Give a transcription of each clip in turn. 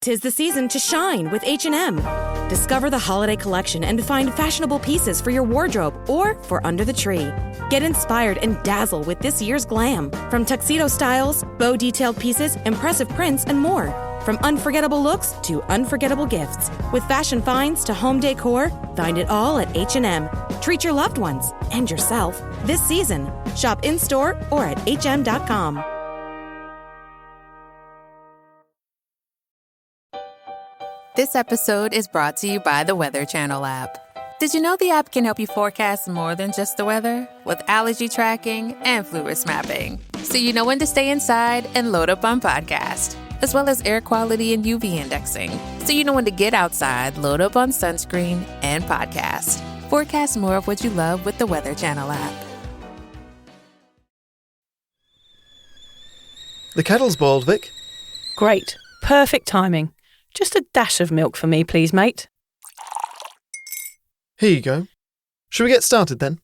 'Tis the season to shine with H&M. Discover the holiday collection and find fashionable pieces for your wardrobe or for under the tree. Get inspired and dazzle with this year's glam. From tuxedo styles, bow detailed pieces, impressive prints, and more. From unforgettable looks to unforgettable gifts. With fashion finds to home decor, find it all at H&M. Treat your loved ones and yourself this season. Shop in-store or at hm.com. This episode is brought to you by the Weather Channel app. Did you know the app can help you forecast more than just the weather? With allergy tracking and flu risk mapping. So you know when to stay inside and load up on podcast. As well as air quality and UV indexing. So you know when to get outside, load up on sunscreen and podcast. Forecast more of what you love with the Weather Channel app. The kettle's boiled, Vic. Great. Perfect timing. Just a dash of milk for me, please, mate. Here you go. Shall we get started then?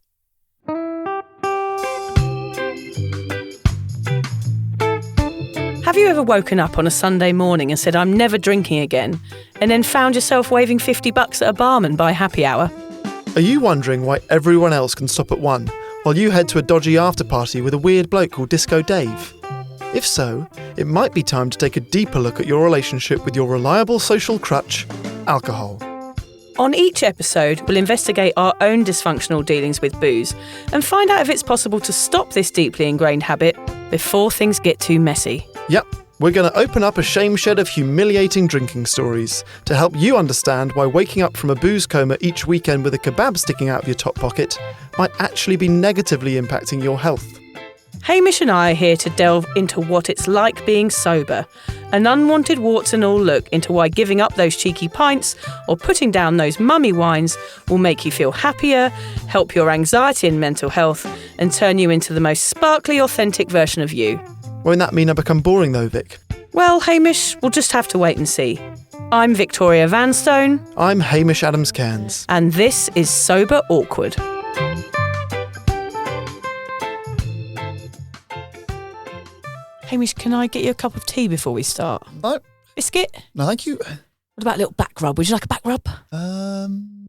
Have you ever woken up on a Sunday morning and said, I'm never drinking again, and then found yourself waving $50 at a barman by happy hour? Are you wondering why everyone else can stop at 1 while you head to a dodgy after-party with a weird bloke called Disco Dave? If so, it might be time to take a deeper look at your relationship with your reliable social crutch, alcohol. On each episode, we'll investigate our own dysfunctional dealings with booze and find out if it's possible to stop this deeply ingrained habit before things get too messy. Yep, we're going to open up a shame shed of humiliating drinking stories to help you understand why waking up from a booze coma each weekend with a kebab sticking out of your top pocket might actually be negatively impacting your health. Hamish and I are here to delve into what it's like being sober, an unwanted warts and all look into why giving up those cheeky pints or putting down those mummy wines will make you feel happier, help your anxiety and mental health, and turn you into the most sparkly, authentic version of you. Won't that mean I become boring though, Vic? Well, Hamish, we'll just have to wait and see. I'm Victoria Vanstone. I'm Hamish Adams-Cairns. And this is Sober Awkward. Hamish, can I get you a cup of tea before we start? No. Biscuit? No, thank you. What about a little back rub? Would you like a back rub?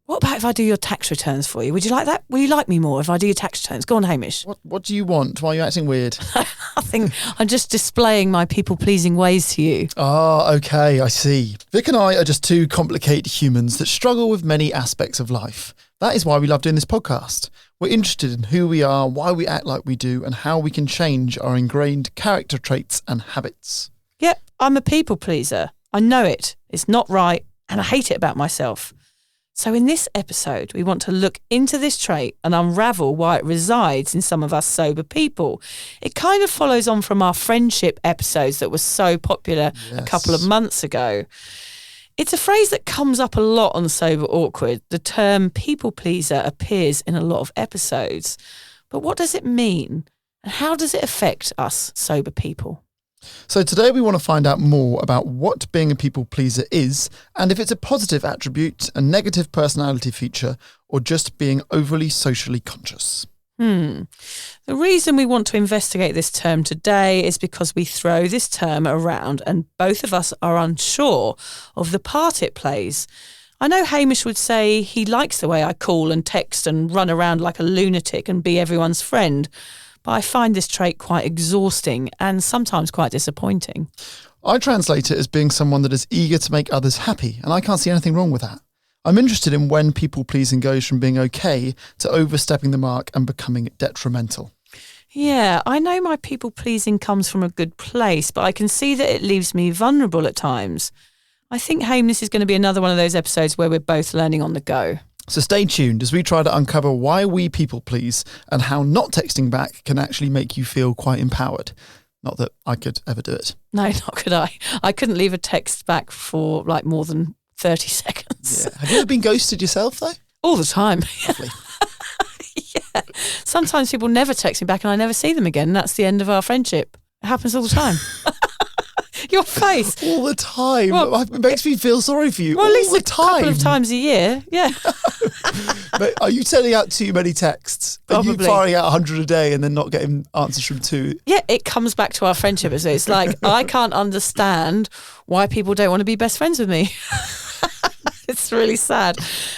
What about if I do your tax returns for you? Would you like that? Will you like me more if I do your tax returns? Go on, Hamish. What do you want? Why are you acting weird? I think I'm just displaying my people-pleasing ways to you. Ah, okay, I see. Vic and I are just two complicated humans that struggle with many aspects of life. That is why we love doing this podcast. We're interested in who we are, why we act like we do, and how we can change our ingrained character traits and habits. Yep, I'm a people pleaser. I know it. It's not right, and I hate it about myself. So in this episode, we want to look into this trait and unravel why it resides in some of us sober people. It kind of follows on from our friendship episodes that were so popular a couple of months ago. It's a phrase that comes up a lot on Sober Awkward. The term people pleaser appears in a lot of episodes. But what does it mean? And how does it affect us sober people? So today we want to find out more about what being a people pleaser is and if it's a positive attribute, a negative personality feature, or just being overly socially conscious. The reason we want to investigate this term today is because we throw this term around and both of us are unsure of the part it plays. I know Hamish would say he likes the way I call and text and run around like a lunatic and be everyone's friend, but I find this trait quite exhausting and sometimes quite disappointing. I translate it as being someone that is eager to make others happy, and I can't see anything wrong with that. I'm interested in when people-pleasing goes from being okay to overstepping the mark and becoming detrimental. Yeah, I know my people-pleasing comes from a good place, but I can see that it leaves me vulnerable at times. I think, Hame, this is going to be another one of those episodes where we're both learning on the go. So stay tuned as we try to uncover why we people-please and how not texting back can actually make you feel quite empowered. Not that I could ever do it. No, not could I. I couldn't leave a text back for like more than 30 seconds. Yeah. Have you ever been ghosted yourself, though? All the time. Lovely. Yeah. Sometimes people never text me back and I never see them again. And that's the end of our friendship. It happens all the time. Your face. All the time. Well, It makes me feel sorry for you Well, all at least the a time. couple of times a year. Yeah. But are you sending out too many texts? Are you Probably. firing out 100 a day and then not getting answers from 2? Yeah, it comes back to our friendship. It's like, I can't understand why people don't want to be best friends with me. It's really sad.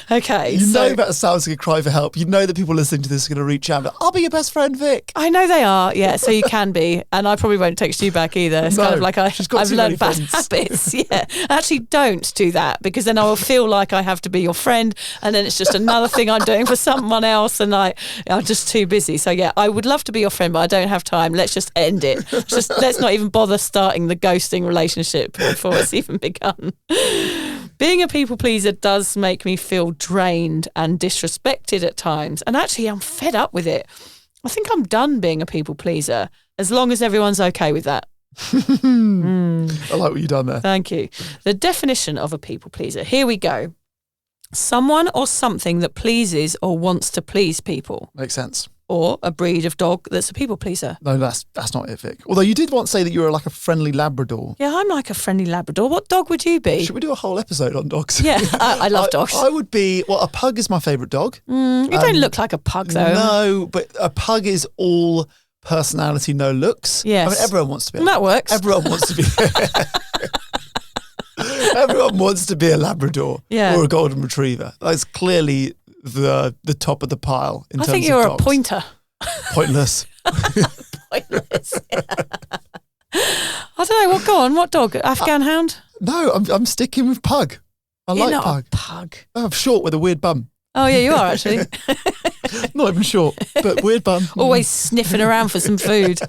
Okay. You know that sounds like a cry for help. You know that people listening to this are going to reach out and I'll be your best friend, Vic. I know they are, yeah, so you can be. And I probably won't text you back either. It's No, kind of like she's got I've too many learned bad friends. habits. Yeah. Actually, don't do that because then I will feel like I have to be your friend and then it's just another thing I'm doing for someone else and I'm just too busy. So yeah, I would love to be your friend, but I don't have time. Let's just end it. Let's not even bother starting the ghosting relationship before it's even begun. Being a people pleaser does make me feel drained and disrespected at times. And actually, I'm fed up with it. I think I'm done being a people pleaser, as long as everyone's okay with that. I like what you've done there. Thank you. The definition of a people pleaser. Here we go. Someone or something that pleases or wants to please people. Makes sense. Or a breed of dog that's a people pleaser. No, that's not it, Vic. Although you did once say that you were like a friendly Labrador. Yeah, I'm like a friendly Labrador. What dog would you be? Should we do a whole episode on dogs? Yeah, I love dogs. I would be, a pug is my favourite dog. You don't look like a pug, though. No, but a pug is all personality, no looks. Yes. I mean, everyone wants to be. That works. Everyone wants to be. Everyone wants to be a Labrador Yeah. or a Golden Retriever. That's clearly the top of the pile in I terms think of you're dogs. a pointer. Pointless. Pointless. I don't know. Go on. What dog? Afghan hound? No, I'm sticking with pug. I You're like not pug. a pug. I'm short with a weird bum. Oh, yeah, you are actually. Not even short, but weird bum. Always sniffing around for some food.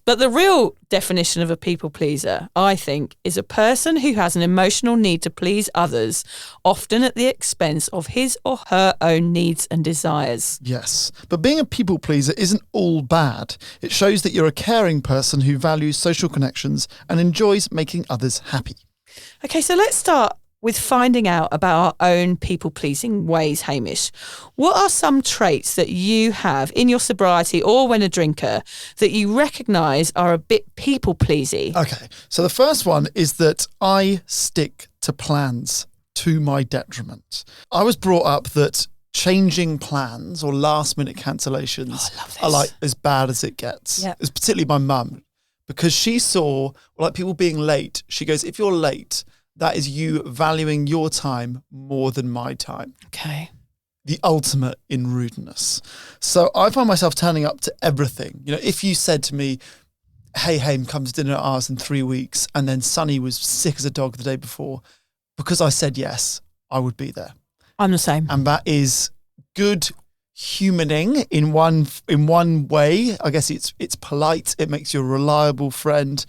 But the real definition of a people pleaser, I think, is a person who has an emotional need to please others, often at the expense of his or her own needs and desires. Yes, but being a people pleaser isn't all bad. It shows that you're a caring person who values social connections and enjoys making others happy. Okay, so let's start with finding out about our own people-pleasing ways, Hamish. What are some traits that you have in your sobriety or when a drinker that you recognise are a bit people-pleasy? Okay, so the first one is that I stick to plans to my detriment. I was brought up that changing plans or last-minute cancellations I love this. are like as bad as it gets. Yep. It's particularly my mum, because she saw like people being late. She goes, if you're late, that is you valuing your time more than my time. Okay. The ultimate in rudeness. So I find myself turning up to everything. You know, if you said to me, hey, Hame, come to dinner at ours in 3 weeks, and then Sonny was sick as a dog the day before, because I said yes, I would be there. I'm the same. And that is good humaning in one way. I guess it's polite. It makes you a reliable friend.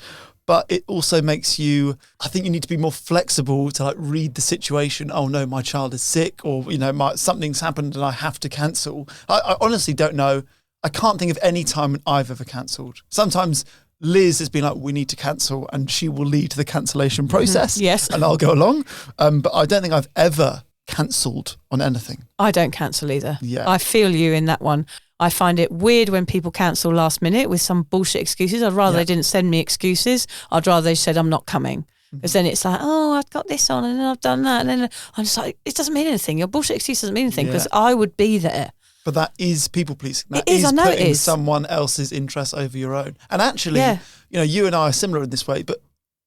But it also makes you, I think you need to be more flexible to like read the situation. Oh no, my child is sick, or, you know, something's happened and I have to cancel. I honestly don't know. I can't think of any time when I've ever cancelled. Sometimes Liz has been like, we need to cancel, and she will lead the cancellation process. Yes. And I'll go along. But I don't think I've ever cancelled on anything. I don't cancel either. Yeah. I feel you in that one. I find it weird when people cancel last minute with some bullshit excuses. I'd rather they didn't send me excuses. I'd rather they said, I'm not coming. Because then it's like, oh, I've got this on and then I've done that. And then I'm just like, it doesn't mean anything. Your bullshit excuse doesn't mean anything because I would be there. But that is people pleasing. That It is, I know it putting is. someone else's interest over your own. And actually, you know, you and I are similar in this way, but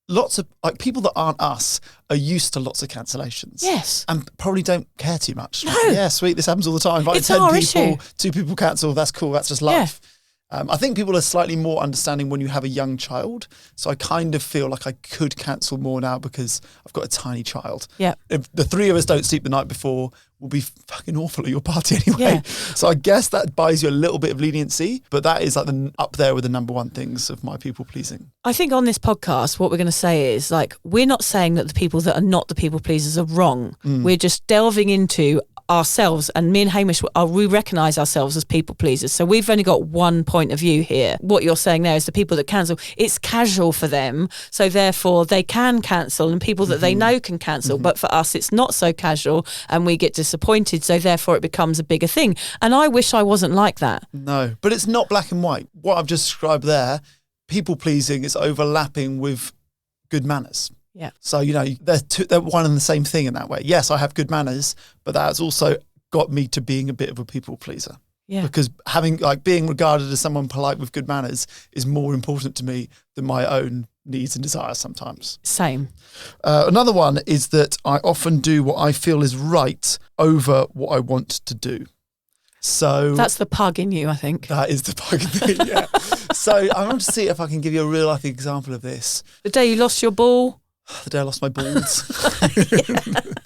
lots of like people that aren't us are used to lots of cancellations. Yes. And probably don't care too much. No. Yeah, sweet. This happens all the time. Like It's 10 our people, issue. 2 people cancel. That's cool. That's just life. I think people are slightly more understanding when you have a young child. So I kind of feel like I could cancel more now because I've got a tiny child. Yeah. If the 3 of us don't sleep the night before, we'll be fucking awful at your party anyway. Yeah. So I guess that buys you a little bit of leniency, but that is like up there with the number one things of my people pleasing. I think on this podcast, what we're going to say is like, we're not saying that the people that are not the people pleasers are wrong. We're just delving into ourselves, and me and Hamish, we recognise ourselves as people pleasers. So we've only got one point of view here. What you're saying there is the people that cancel, it's casual for them, so therefore they can cancel, and people that they know can cancel. But for us, it's not so casual, and we get disappointed, so therefore it becomes a bigger thing. And I wish I wasn't like that. No, but it's not black and white. What I've just described there, people pleasing is overlapping with good manners. Yeah. So, you know, they're one and the same thing in that way. Yes, I have good manners, but that's also got me to being a bit of a people pleaser. Yeah. Because being regarded as someone polite with good manners is more important to me than my own needs and desires sometimes. Same. Another one is that I often do what I feel is right over what I want to do. So that's the pug in you, I think. That is the pug thing, yeah. So I want to see if I can give you a real life example of this. The day you lost your ball. The day I lost my balls.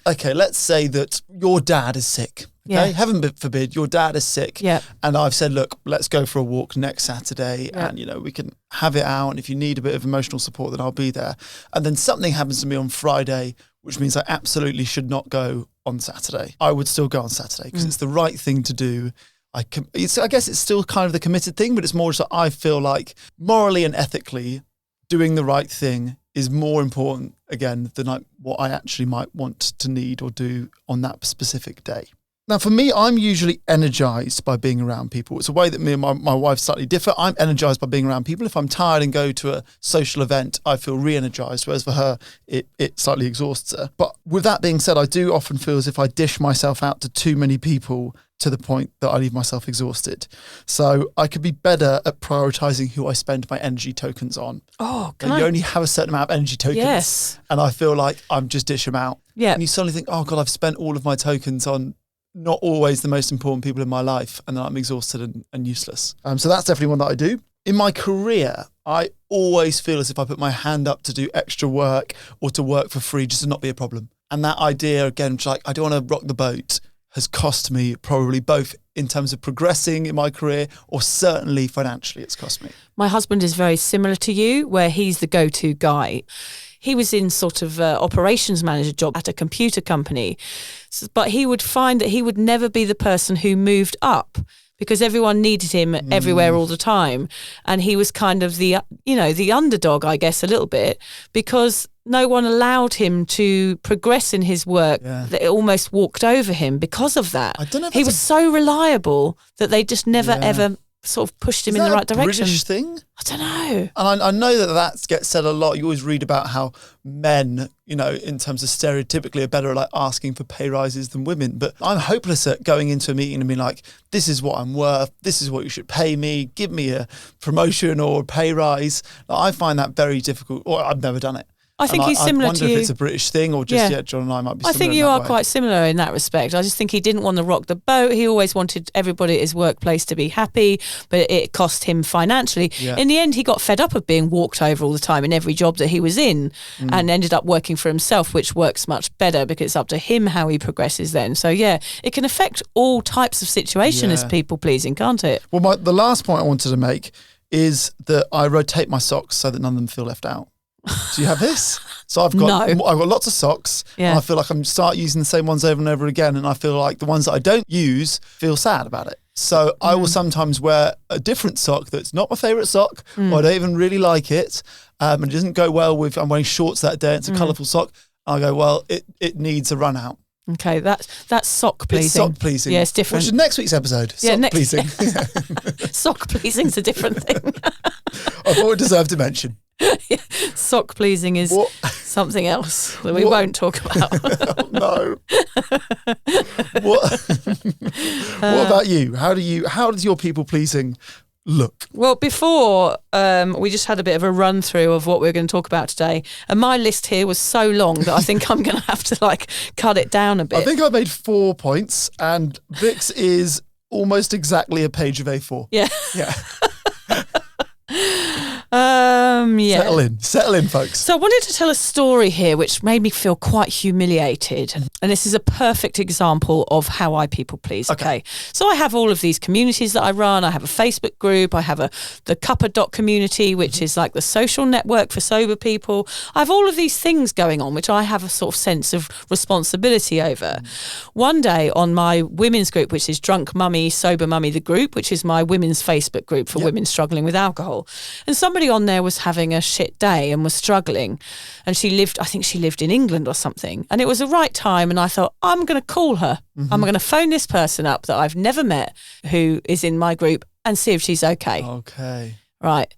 Okay, let's say that your dad is sick. Okay, Yeah. heaven forbid, your dad is sick. Yeah. And I've said, look, let's go for a walk next Saturday, Yeah. and, you know, we can have it out. And if you need a bit of emotional support, then I'll be there. And then something happens to me on Friday, which means I absolutely should not go on Saturday. I would still go on Saturday because it's the right thing to do. I guess it's still kind of the committed thing, but it's more so I feel like morally and ethically doing the right thing is more important, again, than what I actually might want to need or do on that specific day. Now, for me, I'm usually energized by being around people. It's a way that me and my wife slightly differ. I'm energized by being around people. If I'm tired and go to a social event, I feel re-energized, whereas for her, it slightly exhausts her. But with that being said, I do often feel as if I dish myself out to too many people to the point that I leave myself exhausted. So I could be better at prioritizing who I spend my energy tokens on. Oh, You only have a certain amount of energy tokens. Yes. And I feel like I'm just dish them out. Yeah. And you suddenly think, oh God, I've spent all of my tokens on not always the most important people in my life, and then I'm exhausted and useless. So that's definitely one that I do. In my career, I always feel as if I put my hand up to do extra work or to work for free just to not be a problem. And that idea, again, like I don't want to rock the boat, has cost me probably both in terms of progressing in my career or certainly financially it's cost me. My husband is very similar to you, where he's the go-to guy. He was in sort of operations manager job at a computer company, but he would find that he would never be the person who moved up because everyone needed him everywhere all the time. And he was kind of the underdog, I guess, a little bit, because no one allowed him to progress in his work. Yeah. That it almost walked over him because of that. I don't know if he that's was so reliable that they just never ever sort of pushed him in the right direction. British thing? I don't know. And I know that gets said a lot. You always read about how men, you know, in terms of stereotypically are better at like asking for pay rises than women. But I'm hopeless at going into a meeting and being like, this is what I'm worth. This is what you should pay me. Give me a promotion or a pay rise. I find that very difficult. Or I've never done it. I think he's similar to you. I wonder if it's a British thing or just, John and I might be similar. I think you are quite similar in that respect. I just think he didn't want to rock the boat. He always wanted everybody at his workplace to be happy, but it cost him financially. Yeah. In the end, he got fed up of being walked over all the time in every job that he was in and ended up working for himself, which works much better because it's up to him how he progresses then. So, yeah, it can affect all types of situation as people-pleasing, can't it? Well, the last point I wanted to make is that I rotate my socks so that none of them feel left out. Do you have this? So I've got lots of socks and I feel like I'm start using the same ones over and over again, and I feel like the ones that I don't use feel sad about it. So I will sometimes wear a different sock that's not my favourite sock or I don't even really like it and it doesn't go well with, I'm wearing shorts that day, it's a colourful sock. I go, well, it needs a run out. Okay, that's sock pleasing. It's sock pleasing. Yeah, it's different. Which is next week's episode. Sock pleasing. Sock pleasing's a different thing. I thought it deserved a mention. Yeah. Sock pleasing is something else that we won't talk about. Oh, no. What about you? How does your people pleasing look? Well, before we just had a bit of a run through of what we're going to talk about today, and my list here was so long that I think I'm going to have to cut it down a bit. I think I made 4 points, and Vic's is almost exactly a page of A4. Yeah. Yeah. Settle in, folks. So I wanted to tell a story here which made me feel quite humiliated, and this is a perfect example of how I people please. Okay. So I have all of these communities that I run. I have a Facebook group. I have the Cuppa Dot community, which is like the social network for sober people. I have all of these things going on which I have a sort of sense of responsibility over. One day on my women's group, which is Drunk Mummy, Sober Mummy, the group, which is my women's Facebook group for women struggling with alcohol, and somebody on there was having a shit day and was struggling, and I think she lived in England or something, and it was the right time, and I thought, I'm going to call her. I'm going to phone this person up that I've never met who is in my group and see if she's okay. Okay. Right.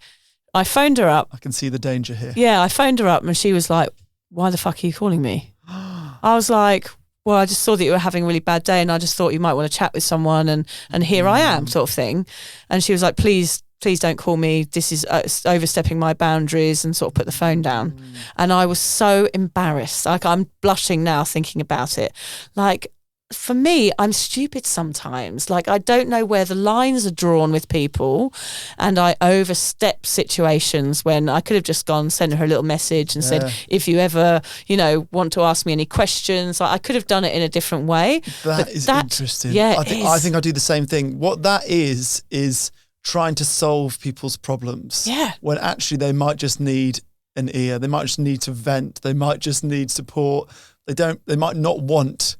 I phoned her up. I can see the danger here. Yeah, I phoned her up and she was like, why the fuck are you calling me? I was like, well, I just saw that you were having a really bad day and I just thought you might want to chat with someone and here I am, sort of thing. And she was like, please don't call me. This is overstepping my boundaries, and sort of put the phone down. And I was so embarrassed. Like, I'm blushing now thinking about it. Like, for me, I'm stupid sometimes. Like, I don't know where the lines are drawn with people, and I overstep situations when I could have just gone, sent her a little message and said, if you ever, want to ask me any questions, I could have done it in a different way. That is interesting. Yeah, I think I do the same thing. What that is trying to solve people's problems. Yeah. When actually they might just need an ear. They might just need to vent. They might just need support. They might not want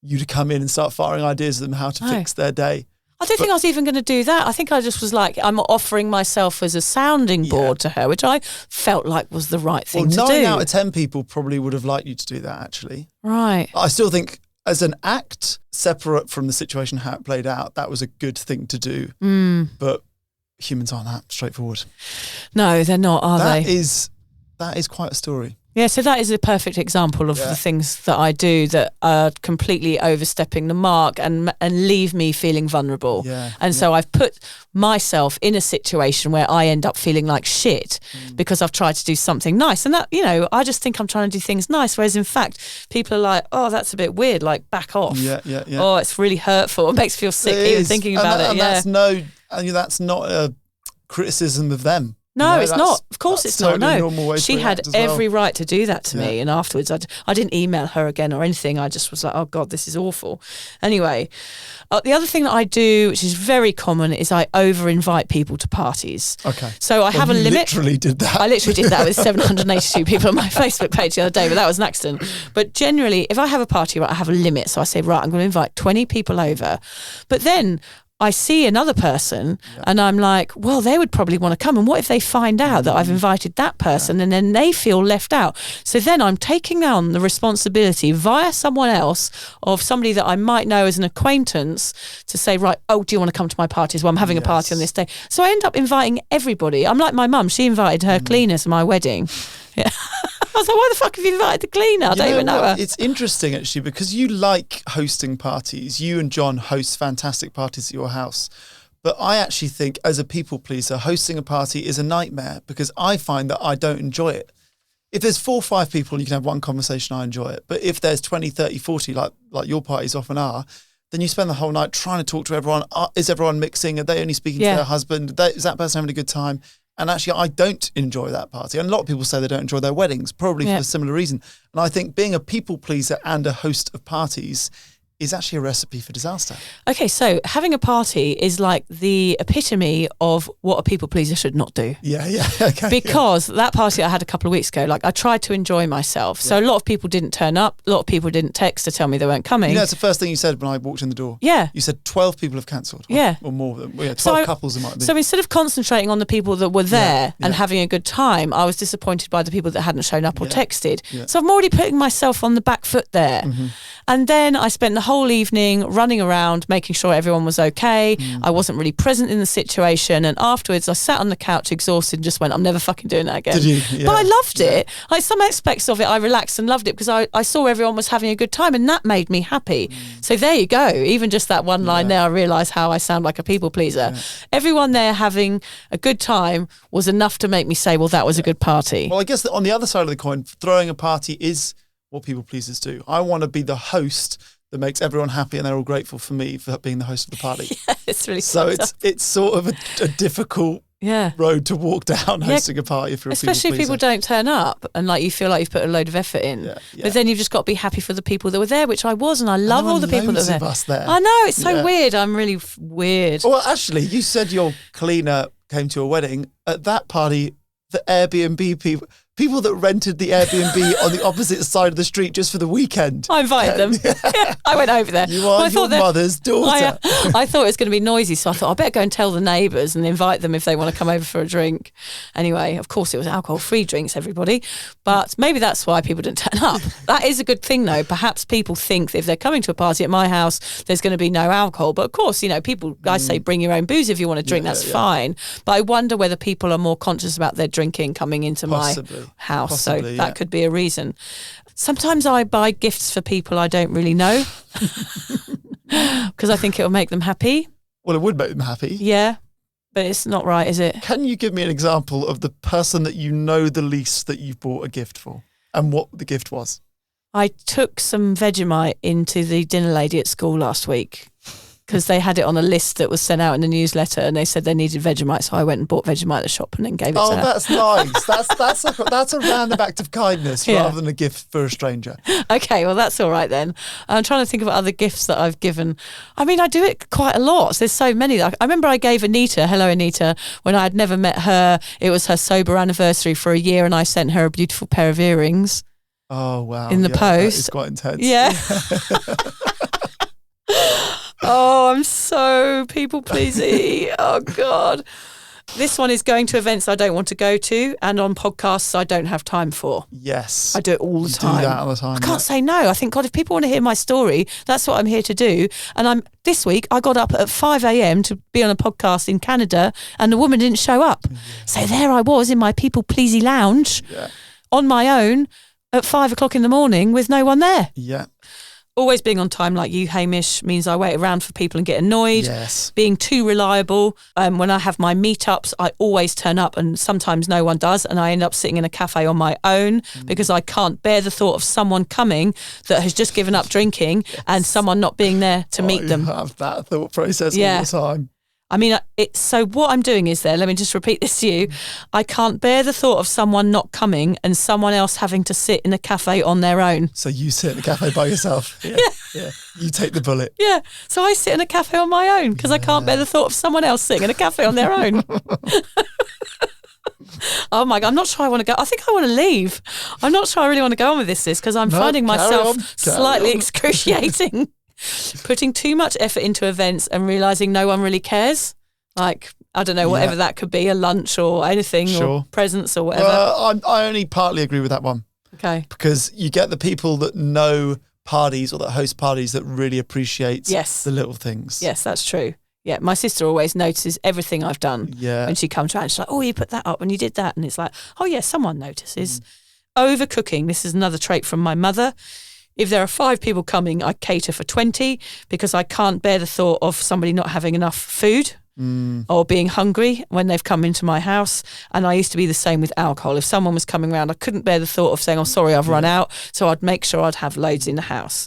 you to come in and start firing ideas at them how to fix their day. I don't think I was even going to do that. I think I just was like, I'm offering myself as a sounding board to her, which I felt like was the right thing to do. 9 out of 10 people probably would have liked you to do that, actually. Right. I still think as an act, separate from the situation, how it played out, that was a good thing to do. But humans aren't that straightforward. No, they're not, are they? That is quite a story. Yeah, so that is a perfect example of the things that I do that are completely overstepping the mark and leave me feeling vulnerable. So I've put myself in a situation where I end up feeling like shit because I've tried to do something nice. And that, I just think I'm trying to do things nice, whereas in fact, people are like, oh, that's a bit weird, like back off. Yeah. Oh, it's really hurtful. It makes me feel sick even thinking about it. And that's not a criticism of them. No, it's not. Of course it's not. Totally normal way she to had react as well. every right to do that to me. And afterwards, I didn't email her again or anything. I just was like, oh, God, this is awful. Anyway, the other thing that I do, which is very common, is I over-invite people to parties. Okay. So I have a limit. Literally did that. I literally did that with 782 people on my Facebook page the other day, but that was an accident. But generally, if I have a party, I have a limit. So I say, right, I'm going to invite 20 people over. But then I see another person and I'm like, well, they would probably want to come. And what if they find out that I've invited that person and then they feel left out? So then I'm taking on the responsibility via someone else of somebody that I might know as an acquaintance to say, right, oh, do you want to come to my party? Well, I'm having a party on this day. So I end up inviting everybody. I'm like my mum. She invited her cleaner to my wedding. Yeah. I was like, why the fuck have you invited the cleaner? I don't even know her. It's interesting, actually, because you like hosting parties. You and John host fantastic parties at your house. But I actually think, as a people pleaser, hosting a party is a nightmare because I find that I don't enjoy it. If there's 4 or 5 people and you can have one conversation, I enjoy it. But if there's 20, 30, 40, like your parties often are, then you spend the whole night trying to talk to everyone. Is everyone mixing? Are they only speaking to their husband? Is that person having a good time? And actually, I don't enjoy that party. And a lot of people say they don't enjoy their weddings, probably for a similar reason. And I think being a people pleaser and a host of parties is actually a recipe for disaster. Okay, so having a party is like the epitome of what a people pleaser should not do. Yeah. Okay. Because that party I had a couple of weeks ago, like I tried to enjoy myself. So a lot of people didn't turn up. A lot of people didn't text to tell me they weren't coming. That's the first thing you said when I walked in the door. Yeah. You said 12 people have cancelled. Or more than 12 couples it might be. So instead of concentrating on the people that were there and having a good time, I was disappointed by the people that hadn't shown up or texted. Yeah. So I'm already putting myself on the back foot there. Mm-hmm. And then I spent the whole evening running around, making sure everyone was okay. I wasn't really present in the situation. And afterwards, I sat on the couch exhausted and just went, I'm never fucking doing that again. Did you? Yeah. But I loved it. Like some aspects of it, I relaxed and loved it because I saw everyone was having a good time and that made me happy. So there you go. Even just that one line there, I realised how I sound like a people pleaser. Yeah. Everyone there having a good time was enough to make me say, well, that was a good party. Well, I guess that on the other side of the coin, throwing a party is what people pleasers do. I want to be the host that makes everyone happy and they're all grateful for me for being the host of the party. It's really so it's sort of a difficult road to walk down hosting a party if you're especially if people don't turn up and like you feel like you've put a load of effort in. But then you've just got to be happy for the people that were there, which I was, and I love all the people that were there. I know, it's so weird. I'm really weird. Well, actually, you said your cleaner came to a wedding. At that party, the Airbnb people that rented the Airbnb on the opposite side of the street just for the weekend. I invited them. Yeah, I went over there. You are your mother's daughter. I thought it was going to be noisy, so I thought I better go and tell the neighbours and invite them if they want to come over for a drink. Anyway, of course, it was alcohol-free drinks, everybody. But maybe that's why people didn't turn up. That is a good thing, though. Perhaps people think that if they're coming to a party at my house, there's going to be no alcohol. But of course, people, I say bring your own booze if you want to drink, that's fine. But I wonder whether people are more conscious about their drinking coming into my house. Possibly, so that could be a reason. Sometimes I buy gifts for people I don't really know because I think it'll make them happy. Well, it would make them happy. Yeah, but it's not right, is it? Can you give me an example of the person that you know the least that you've bought a gift for and what the gift was? I took some Vegemite into the dinner lady at school last week because they had it on a list that was sent out in the newsletter and they said they needed Vegemite, so I went and bought Vegemite at the shop and then gave it to her. Oh, that's nice. That's a random act of kindness rather than a gift for a stranger. Okay, well, that's all right then. I'm trying to think of other gifts that I've given. I mean, I do it quite a lot. There's so many. I remember I gave Anita, hello Anita, when I had never met her. It was her sober anniversary for a year and I sent her a beautiful pair of earrings. Oh, wow. In the post. It's quite intense. Yeah. Oh, I'm so people-pleasy. Oh, God. This one is going to events I don't want to go to and on podcasts I don't have time for. Yes. I do it all the time. Do that all the time. I can't say no. I think, God, if people want to hear my story, that's what I'm here to do. And this week, I got up at 5 a.m. to be on a podcast in Canada and the woman didn't show up. Yeah. So there I was in my people-pleasy lounge on my own at 5 o'clock in the morning with no one there. Yeah. Always being on time like you, Hamish, means I wait around for people and get annoyed. Yes. Being too reliable. When I have my meetups, I always turn up and sometimes no one does and I end up sitting in a cafe on my own because I can't bear the thought of someone coming that has just given up drinking and someone not being there to meet them. I have that thought process all the time. I mean, so what I'm doing is let me just repeat this to you. I can't bear the thought of someone not coming and someone else having to sit in a cafe on their own. So you sit in a cafe by yourself? Yeah. You take the bullet. Yeah. So I sit in a cafe on my own because I can't bear the thought of someone else sitting in a cafe on their own. Oh my God, I'm not sure I want to go. I think I want to leave. I'm not sure I really want to go on with this because I'm finding myself slightly excruciating. Putting too much effort into events and realising no one really cares. Like, I don't know, whatever that could be, a lunch or anything or presents or whatever. I only partly agree with that one. Okay. Because you get the people that know parties or that host parties that really appreciate the little things. Yes, that's true. Yeah, my sister always notices everything I've done. Yeah. When she comes around, she's like, oh, you put that up and you did that. And it's like, oh, yeah, someone notices. Overcooking. This is another trait from my mother. If there are 5 people coming, I cater for 20 because I can't bear the thought of somebody not having enough food or being hungry when they've come into my house. And I used to be the same with alcohol. If someone was coming around, I couldn't bear the thought of saying, oh, sorry, I've run out. So I'd make sure I'd have loads in the house.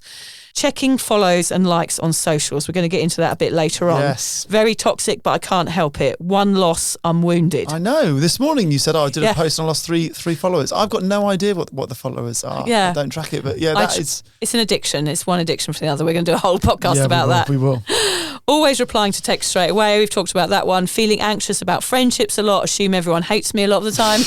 Checking follows and likes on socials. We're going to get into that a bit later on. Yes. Very toxic, but I can't help it. One loss, I'm wounded. I know. This morning you said, I did a post and I lost three followers. I've got no idea what the followers are. Yeah. I don't track it, but it's an addiction. It's one addiction from the other. We're going to do a whole podcast about that. We will. Always replying to text straight away. We've talked about that one. Feeling anxious about friendships a lot. Assume everyone hates me a lot of the time.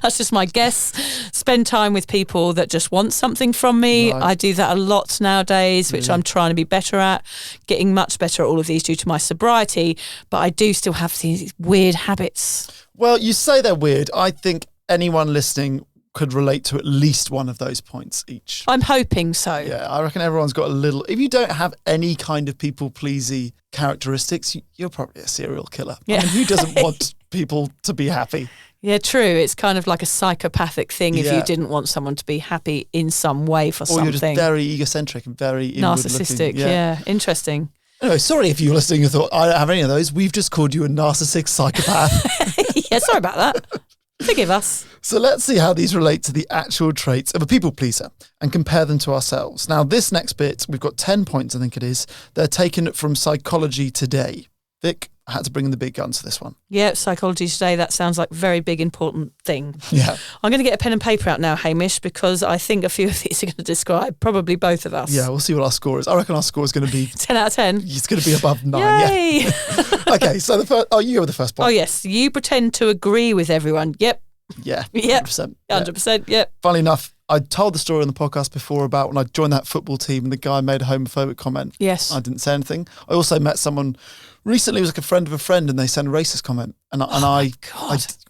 That's just my guess. Spend time with people that just want something from me. Right. I do that a lot nowadays, which I'm trying to be better at. Getting much better at all of these due to my sobriety. But I do still have these weird habits. Well, you say they're weird. I think anyone listening could relate to at least one of those points each. I'm hoping so. Yeah, I reckon everyone's got a little... If you don't have any kind of people-pleasy characteristics, you're probably a serial killer. Yeah. I mean, who doesn't want people to be happy? Yeah, true. It's kind of like a psychopathic thing if you didn't want someone to be happy in some way for something. Or you're just very egocentric and very narcissistic. Yeah, interesting. Anyway, sorry if you were listening and thought, I don't have any of those. We've just called you a narcissistic psychopath. Yeah, sorry about that. Forgive us. So let's see how these relate to the actual traits of a people pleaser and compare them to ourselves. Now, this next bit, we've got 10 points, I think it is. They're taken from Psychology Today. Vic, I had to bring in the big guns for this one. Yeah, Psychology Today, that sounds like a very big, important thing. Yeah. I'm going to get a pen and paper out now, Hamish, because I think a few of these are going to describe probably both of us. Yeah, we'll see what our score is. I reckon our score is going to be... 10 out of 10. It's going to be above 9. Yay! Yeah. Okay, so you go with the first point. Oh, yes. You pretend to agree with everyone. Yep. Yeah, Yep. 100%. 100%. Yep. Funnily enough, I told the story on the podcast before about when I joined that football team and the guy made a homophobic comment. Yes. I didn't say anything. I also met someone recently who was like a friend of a friend and they sent a racist comment. And I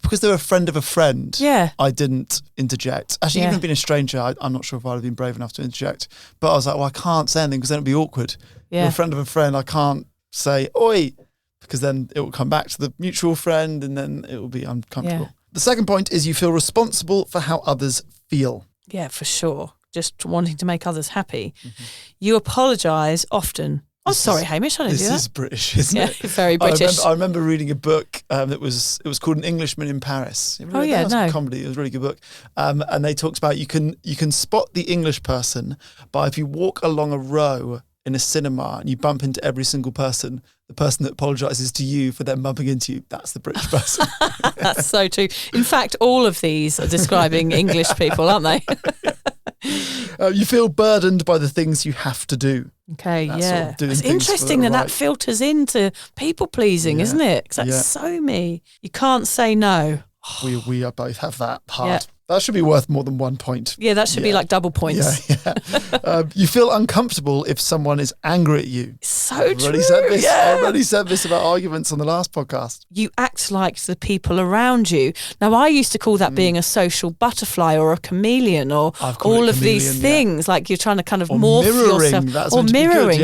because they were a friend of a friend, I didn't interject. Actually, even being a stranger, I'm not sure if I'd have been brave enough to interject. But I was like, well, I can't say anything because then it'd be awkward. Yeah. You're a friend of a friend. I can't say, oi, because then it will come back to the mutual friend and then it will be uncomfortable. Yeah. The second point is you feel responsible for how others feel. Yeah, for sure. Just wanting to make others happy. Mm-hmm. You apologise often. I'm sorry, Hamish, I didn't do that. This is British, isn't it? Very British. I remember reading a book it was called An Englishman in Paris. Oh yeah, no. Comedy. It was a really good book. And they talked about you can spot the English person by if you walk along a row in a cinema and you bump into every single person, the person that apologises to you for them bumping into you, that's the British person. That's so true. In fact, all of these are describing English people, aren't they? You feel burdened by the things you have to do. Okay, That's yeah. sort of doing It's things interesting that that are that filters into people pleasing, isn't it? Because that's so me. You can't say no. We both have that part. Yeah. That should be worth more than 1 point. Yeah, that should be like double points. Yeah. You feel uncomfortable if someone is angry at you. So I true. already said this about arguments on the last podcast. You act like the people around you. Now, I used to call that being a social butterfly or a chameleon or all of these things. Like you're trying to kind of morph mirroring, yourself. Or mirroring,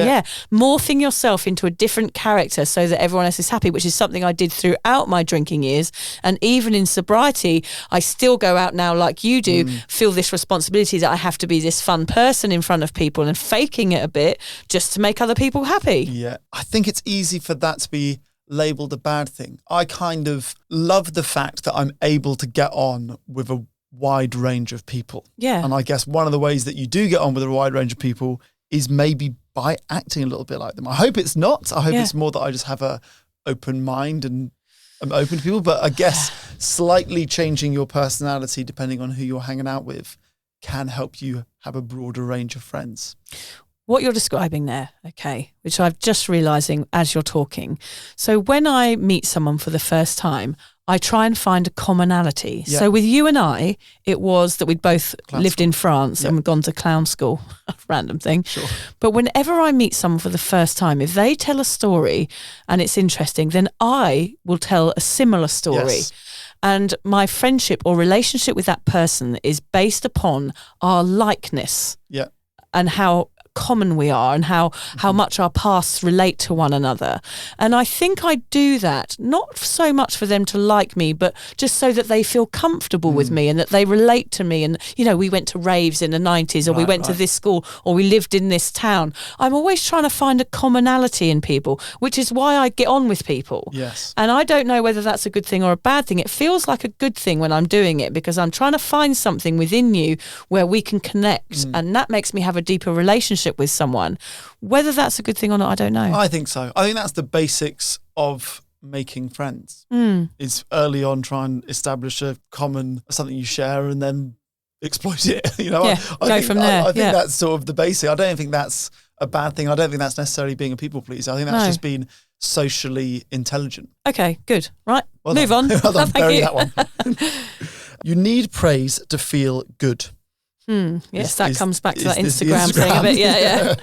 morphing yourself into a different character so that everyone else is happy, which is something I did throughout my drinking years. And even in sobriety, I still go out now like you do, feel this responsibility that I have to be this fun person in front of people and faking it a bit just to make other people happy. Yeah, I think it's easy for that to be labelled a bad thing. I kind of love the fact that I'm able to get on with a wide range of people. Yeah. And I guess one of the ways that you do get on with a wide range of people is maybe by acting a little bit like them. I hope it's not. I hope it's more that I just have a open mind and I'm open to people, but I guess slightly changing your personality depending on who you're hanging out with can help you have a broader range of friends. What you're describing there, okay, which I'm just realising as you're talking. So when I meet someone for the first time, I try and find a commonality. Yeah. So with you and I, it was that we'd both lived in France and gone to clown school, random thing. Sure. But whenever I meet someone for the first time, if they tell a story and it's interesting, then I will tell a similar story. Yes. And my friendship or relationship with that person is based upon our likeness and how common we are and how much our pasts relate to one another. And I think I do that not so much for them to like me, but just so that they feel comfortable with me and that they relate to me. And, you know, we went to raves in the 90s or we went to this school or we lived in this town. I'm always trying to find a commonality in people, which is why I get on with people. Yes. And I don't know whether that's a good thing or a bad thing. It feels like a good thing when I'm doing it because I'm trying to find something within you where we can connect and that makes me have a deeper relationship with someone. Whether that's a good thing or not, I don't know. I think so. I think that's the basics of making friends. Is early on try and establish a common something you share and then exploit it. You know, I go think, from there. I think that's sort of the basic. I don't think that's a bad thing. I don't think that's necessarily being a people pleaser. I think that's just being socially intelligent. Okay, good. Right, well move done. on. Well done. Thank Bury you. that one. You need praise to feel good. Yes, that comes back to that this the Instagram thing a bit. Yeah.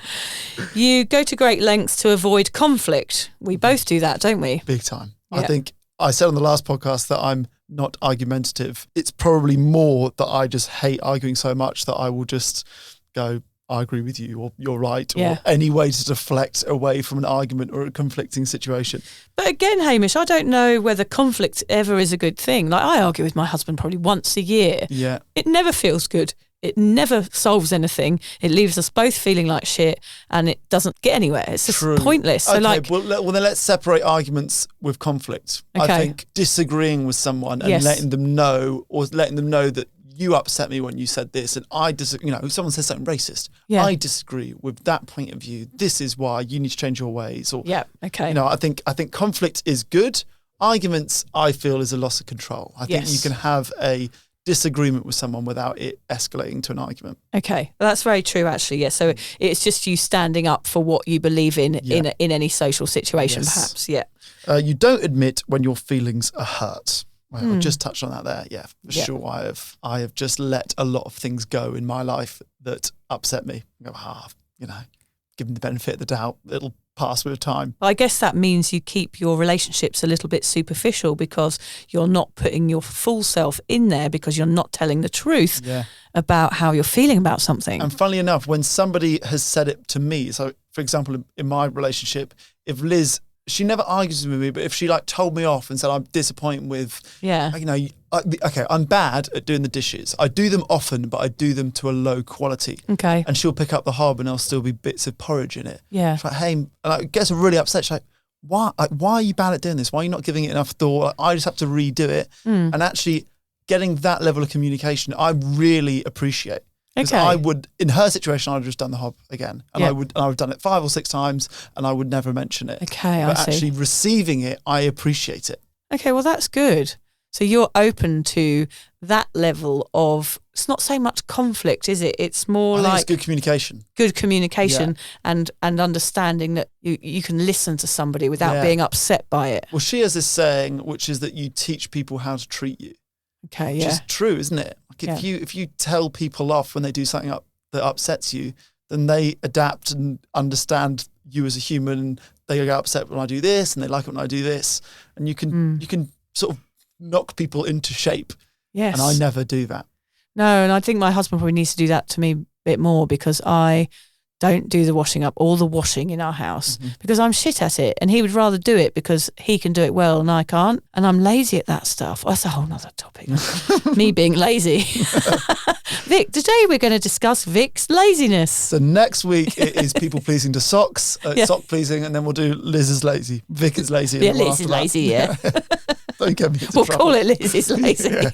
You go to great lengths to avoid conflict. We both do that, don't we? Big time. Yeah. I think I said on the last podcast that I'm not argumentative. It's probably more that I just hate arguing so much that I will just go, I agree with you, or you're right, or any way to deflect away from an argument or a conflicting situation. But again, Hamish, I don't know whether conflict ever is a good thing. Like I argue with my husband probably once a year. Yeah. It never feels good. It never solves anything. It leaves us both feeling like shit and it doesn't get anywhere. It's just pointless. So okay, well, then let's separate arguments with conflict. Okay. I think disagreeing with someone and letting them know that you upset me when you said this and I disagree. You know, if someone says something racist, I disagree with that point of view. This is why you need to change your ways. Or, okay. You know, I think conflict is good. Arguments, I feel, is a loss of control. I think you can have a disagreement with someone without it escalating to an argument. Okay, well, that's very true actually. Yeah, so it's just you standing up for what you believe in any social situation, perhaps. Yeah. You don't admit when your feelings are hurt. Well, I just touched on that there. Yeah, for sure. I have just let a lot of things go in my life that upset me. I go, give them the benefit of the doubt. It'll pass with time. I guess that means you keep your relationships a little bit superficial because you're not putting your full self in there, because you're not telling the truth about how you're feeling about something. And funnily enough, when somebody has said it to me, so for example, in my relationship, if Liz, she never argues with me, but if she told me off and said, I'm disappointed with, okay, I'm bad at doing the dishes. I do them often, but I do them to a low quality. Okay. And she'll pick up the hob and there'll still be bits of porridge in it. Yeah. It's like, hey, and it gets her really upset. She's like, why are you bad at doing this? Why are you not giving it enough thought? I just have to redo it. And actually getting that level of communication, I really appreciate. Because I would, in her situation, I would have just done the hob again. And I would have done it 5 or 6 times and I would never mention it. Okay, but I see. Actually receiving it, I appreciate it. Okay, well, that's good. So you're open to that level of, it's not so much conflict, is it? It's more I think like it's good communication. Good communication and understanding that you can listen to somebody without being upset by it. Well, she has this saying, which is that you teach people how to treat you. Okay, Which is true, isn't it? If you tell people off when they do something that upsets you, then they adapt and understand you as a human. They get upset when I do this, and they like it when I do this, and you can sort of knock people into shape. Yes, and I never do that. No, and I think my husband probably needs to do that to me a bit more, because I don't do the washing up, all the washing in our house, because I'm shit at it, and he would rather do it because he can do it well and I can't, and I'm lazy at that stuff. That's a whole nother topic. Me being lazy. Vic, today we're going to discuss Vic's laziness. So next week it is people pleasing to socks, sock pleasing, and then we'll do Liz is lazy. Vic is lazy. Yeah, Liz is lazy, yeah. Don't get me into We'll trouble. call it Liz is lazy.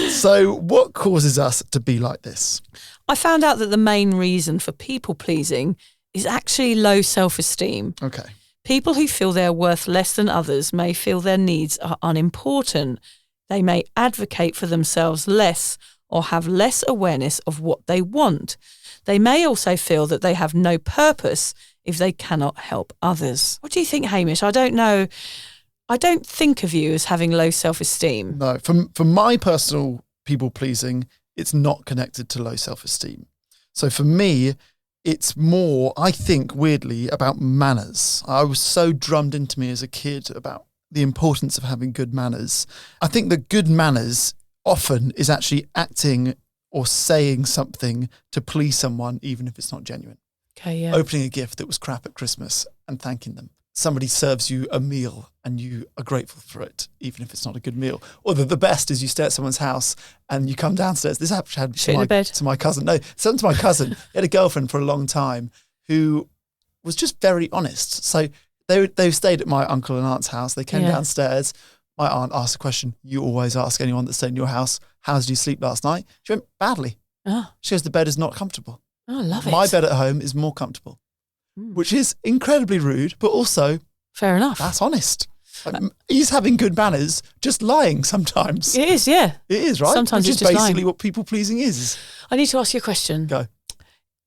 So what causes us to be like this? I found out that the main reason for people pleasing is actually low self-esteem. Okay. People who feel they're worth less than others may feel their needs are unimportant. They may advocate for themselves less or have less awareness of what they want. They may also feel that they have no purpose if they cannot help others. What do you think, Hamish? I don't know. I don't think of you as having low self-esteem. No, for my personal people pleasing, it's not connected to low self-esteem. So for me, it's more, I think, weirdly, about manners. I was so drummed into me as a kid about the importance of having good manners. I think that good manners often is actually acting or saying something to please someone, even if it's not genuine. Okay, yeah. Opening a gift that was crap at Christmas and thanking them. Somebody serves you a meal and you are grateful for it, even if it's not a good meal. Or the best is you stay at someone's house and you come downstairs. This actually happened to my cousin. No, something to my cousin. He had a girlfriend for a long time who was just very honest. So they stayed at my uncle and aunt's house. They came downstairs. My aunt asked a question you always ask anyone that stayed in your house. How did you sleep last night? She went, badly. Oh. She goes, the bed is not comfortable. Oh, I love it. My bed at home is more comfortable. Which is incredibly rude, but also fair enough. That's honest. Like, he's having good manners, just lying sometimes. It is, yeah. It is, right? Sometimes Which it's is just basically lying. what people pleasing is. I need to ask you a question. Go.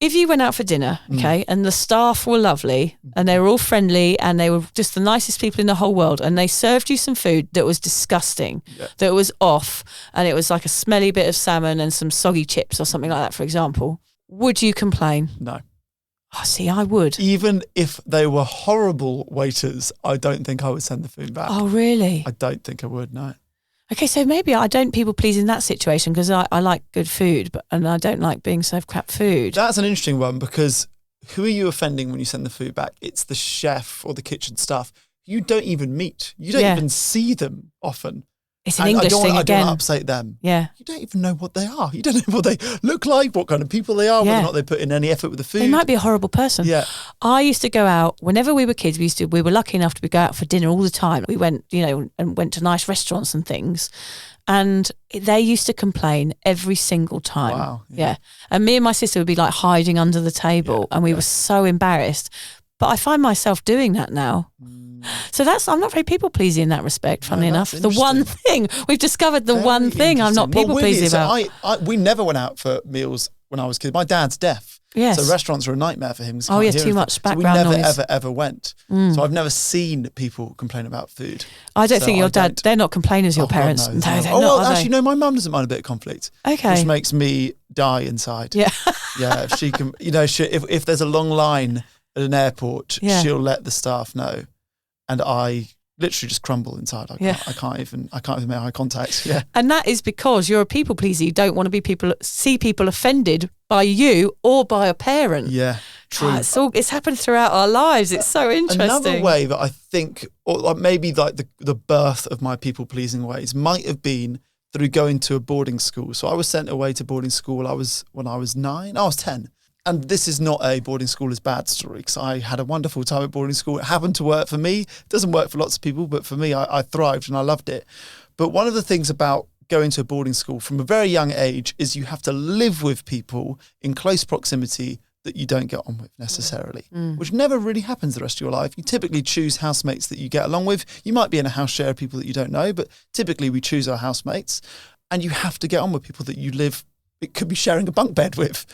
If you went out for dinner, okay, and the staff were lovely and they were all friendly and they were just the nicest people in the whole world, and they served you some food that was disgusting, that was off, and it was like a smelly bit of salmon and some soggy chips or something like that, for example, would you complain? No. Oh, see, I would. Even if they were horrible waiters, I don't think I would send the food back. Oh, really? I don't think I would, no. Okay, so maybe I don't people please in that situation because I like good food, and I don't like being served crap food. That's an interesting one, because who are you offending when you send the food back? It's the chef or the kitchen staff. You don't even meet. You don't even see them often. It's an English thing again. I don't want to upset them. Yeah. You don't even know what they are. You don't know what they look like, what kind of people they are, whether or not they put in any effort with the food. They might be a horrible person. Yeah. I used to go out whenever we were kids. We were lucky enough to go out for dinner all the time. We went, and went to nice restaurants and things. And they used to complain every single time. Wow. Yeah. And me and my sister would be like hiding under the table, and we were so embarrassed. But I find myself doing that now. So I'm not very people pleasing in that respect, funnily enough. The one thing, we've discovered, the one thing I'm not people pleasing about. We never went out for meals when I was a kid. My dad's deaf. Yes. So restaurants are a nightmare for him. 'Cause he Oh, can't yeah, hear too anything. much background so we never, noise. ever went. So I've never seen people complain about food. I don't So think your I dad, don't- they're not complainers, your Oh, God, parents. no, No, there's they're not. not, Well, are actually, they? no, my mum doesn't mind a bit of conflict. Okay. Which makes me die inside. Yeah. Yeah, if she can, if there's a long line at an airport, Yeah. she'll let the staff know. And I literally just crumble inside. I can't even make eye contact. Yeah. And that is because you're a people pleaser. You don't want to see people offended by you or by a parent. Yeah. True. It's happened throughout our lives. It's so interesting. Another way that I think, or like maybe like the birth of my people pleasing ways might have been through going to a boarding school. So I was sent away to boarding school when I was 9. I was 10. And this is not a boarding school as bad story, because I had a wonderful time at boarding school. It happened to work for me. It doesn't work for lots of people, but for me, I thrived and I loved it. But one of the things about going to a boarding school from a very young age is you have to live with people in close proximity that you don't get on with necessarily, which never really happens the rest of your life. You typically choose housemates that you get along with. You might be in a house share of people that you don't know, but typically we choose our housemates, and you have to get on with people that you live, it could be sharing a bunk bed with.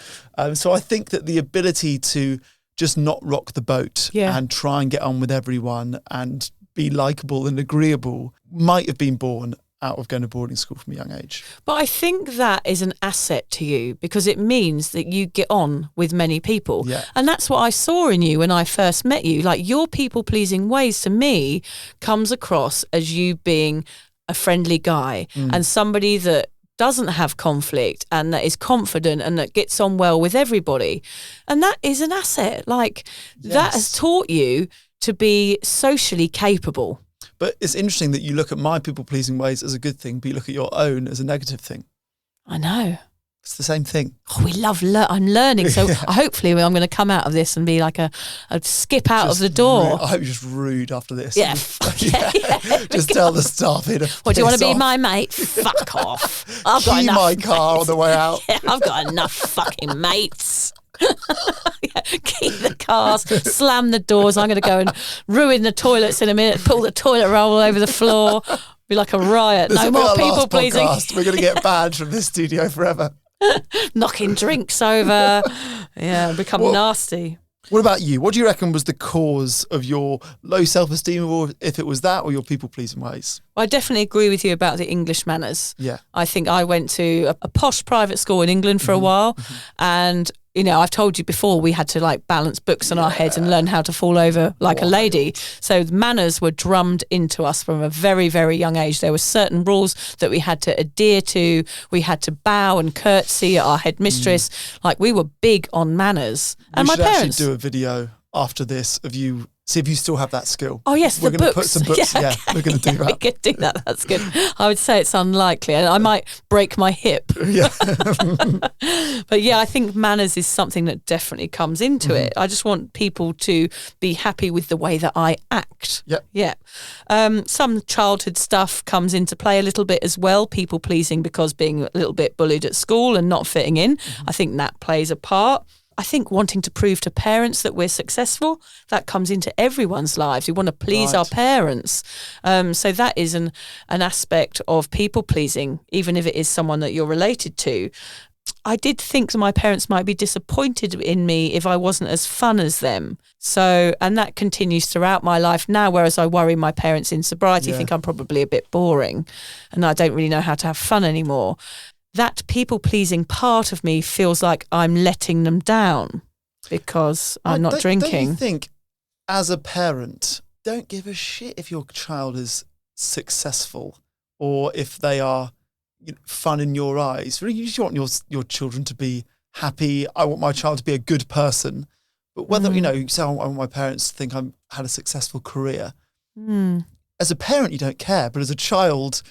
So I think that the ability to just not rock the boat and try and get on with everyone and be likeable and agreeable might have been born out of going to boarding school from a young age. But I think that is an asset to you because it means that you get on with many people. Yeah. And that's what I saw in you when I first met you. Like your people-pleasing ways to me comes across as you being a friendly guy and somebody that doesn't have conflict and that is confident and that gets on well with everybody. And that is an asset. Like that has taught you to be socially capable. But it's interesting that you look at my people-pleasing ways as a good thing, but you look at your own as a negative thing. I know. It's the same thing. Oh, we love I'm learning. So hopefully I'm going to come out of this and be like a skip out of the door. I hope you're just rude after this. Yeah. Just tell the staff here to What, do you want to be piss my mate? Fuck off. I've got Key enough. my car on the way out. Yeah, I've got enough fucking mates. Keep the cars, slam the doors. I'm going to go and ruin the toilets in a minute, pull the toilet roll all over the floor, be like a riot. This No will be more our people last pleasing. podcast. We're going to get banned from this studio forever. Knocking drinks over. Yeah, become nasty. What about you? What do you reckon was the cause of your low self-esteem, or if it was that or your people-pleasing ways? I definitely agree with you about the English manners. Yeah. I think I went to a posh private school in England for a while and I've told you before, we had to like balance books on our heads and learn how to fall over like a lady. So manners were drummed into us from a very, very young age. There were certain rules that we had to adhere to. We had to bow and curtsy at our headmistress. Like we were big on manners. And my parents actually do a video after this of you. See if you still have that skill. Oh, yes, we're the going to books. put some books. Yeah, we're going to do that. We could do that. That's good. I would say it's unlikely. And I might break my hip. Yeah. But yeah, I think manners is something that definitely comes into it. I just want people to be happy with the way that I act. Yep. Yeah. Some childhood stuff comes into play a little bit as well. People pleasing because being a little bit bullied at school and not fitting in. I think that plays a part. I think wanting to prove to parents that we're successful, that comes into everyone's lives. We want to please our parents. So that is an aspect of people pleasing, even if it is someone that you're related to. I did think that my parents might be disappointed in me if I wasn't as fun as them. So, and that continues throughout my life now, whereas I worry my parents in sobriety think I'm probably a bit boring and I don't really know how to have fun anymore. That people-pleasing part of me feels like I'm letting them down because I'm not drinking. Don't you think, as a parent, don't give a shit if your child is successful or if they are fun in your eyes? Really, you just want your children to be happy. I want my child to be a good person. But whether, you say, I want my parents to think I had a successful career. As a parent, you don't care. But as a child,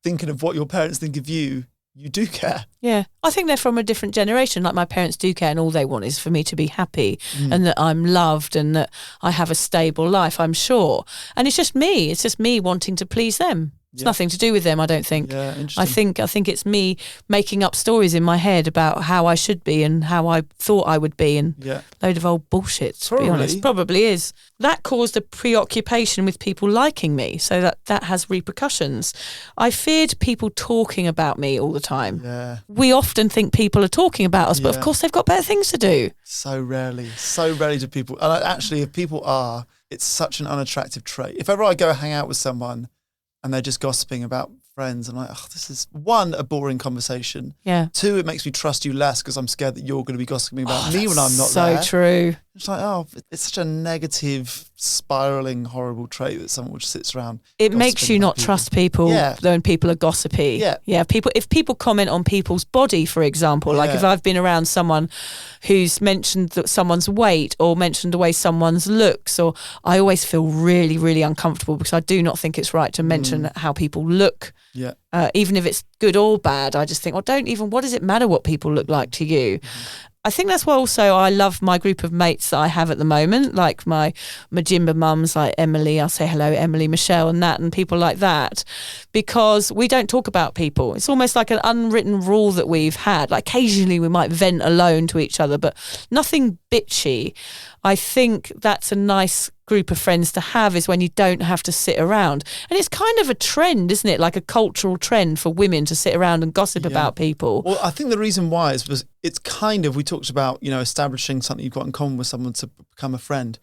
thinking of what your parents think of you, you do care. Yeah. I think they're from a different generation. Like my parents do care and all they want is for me to be happy and that I'm loved and that I have a stable life, I'm sure. And it's just me. It's just me wanting to please them. It's nothing to do with them, I don't think. Yeah, interesting. I think it's me making up stories in my head about how I should be and how I thought I would be, and load of old bullshit, to be honest. Probably is. That caused a preoccupation with people liking me, so that has repercussions. I feared people talking about me all the time. Yeah. We often think people are talking about us, but of course they've got better things to do. So rarely do people. And actually, if people are, it's such an unattractive trait. If ever I go hang out with someone and they're just gossiping about friends, I'm like, oh, this is, one, a boring conversation. Yeah. Two, it makes me trust you less because I'm scared that you're going to be gossiping about me when I'm not so there. So true. It's like, oh, it's such a negative, spiraling, horrible trait that someone just sits around. It makes you not trust people when people are gossipy. Yeah. Yeah. If people comment on people's body, for example, like if I've been around someone who's mentioned that someone's weight or mentioned the way someone's looks, or I always feel really, really uncomfortable because I do not think it's right to mention how people look. Yeah. Even if it's good or bad, I just think, well, what does it matter what people look like to you? I think that's why also I love my group of mates that I have at the moment, like my Majimba mums, like Emily, I'll say hello, Emily, Michelle and that, and people like that, because we don't talk about people. It's almost like an unwritten rule that we've had. Like occasionally we might vent alone to each other, but nothing bitchy. I think that's a nice group of friends to have, is when you don't have to sit around. And it's kind of a trend, isn't it? Like a cultural trend for women to sit around and gossip about people. Well, I think the reason why is because it's kind of, we talked about, establishing something you've got in common with someone to become a friend.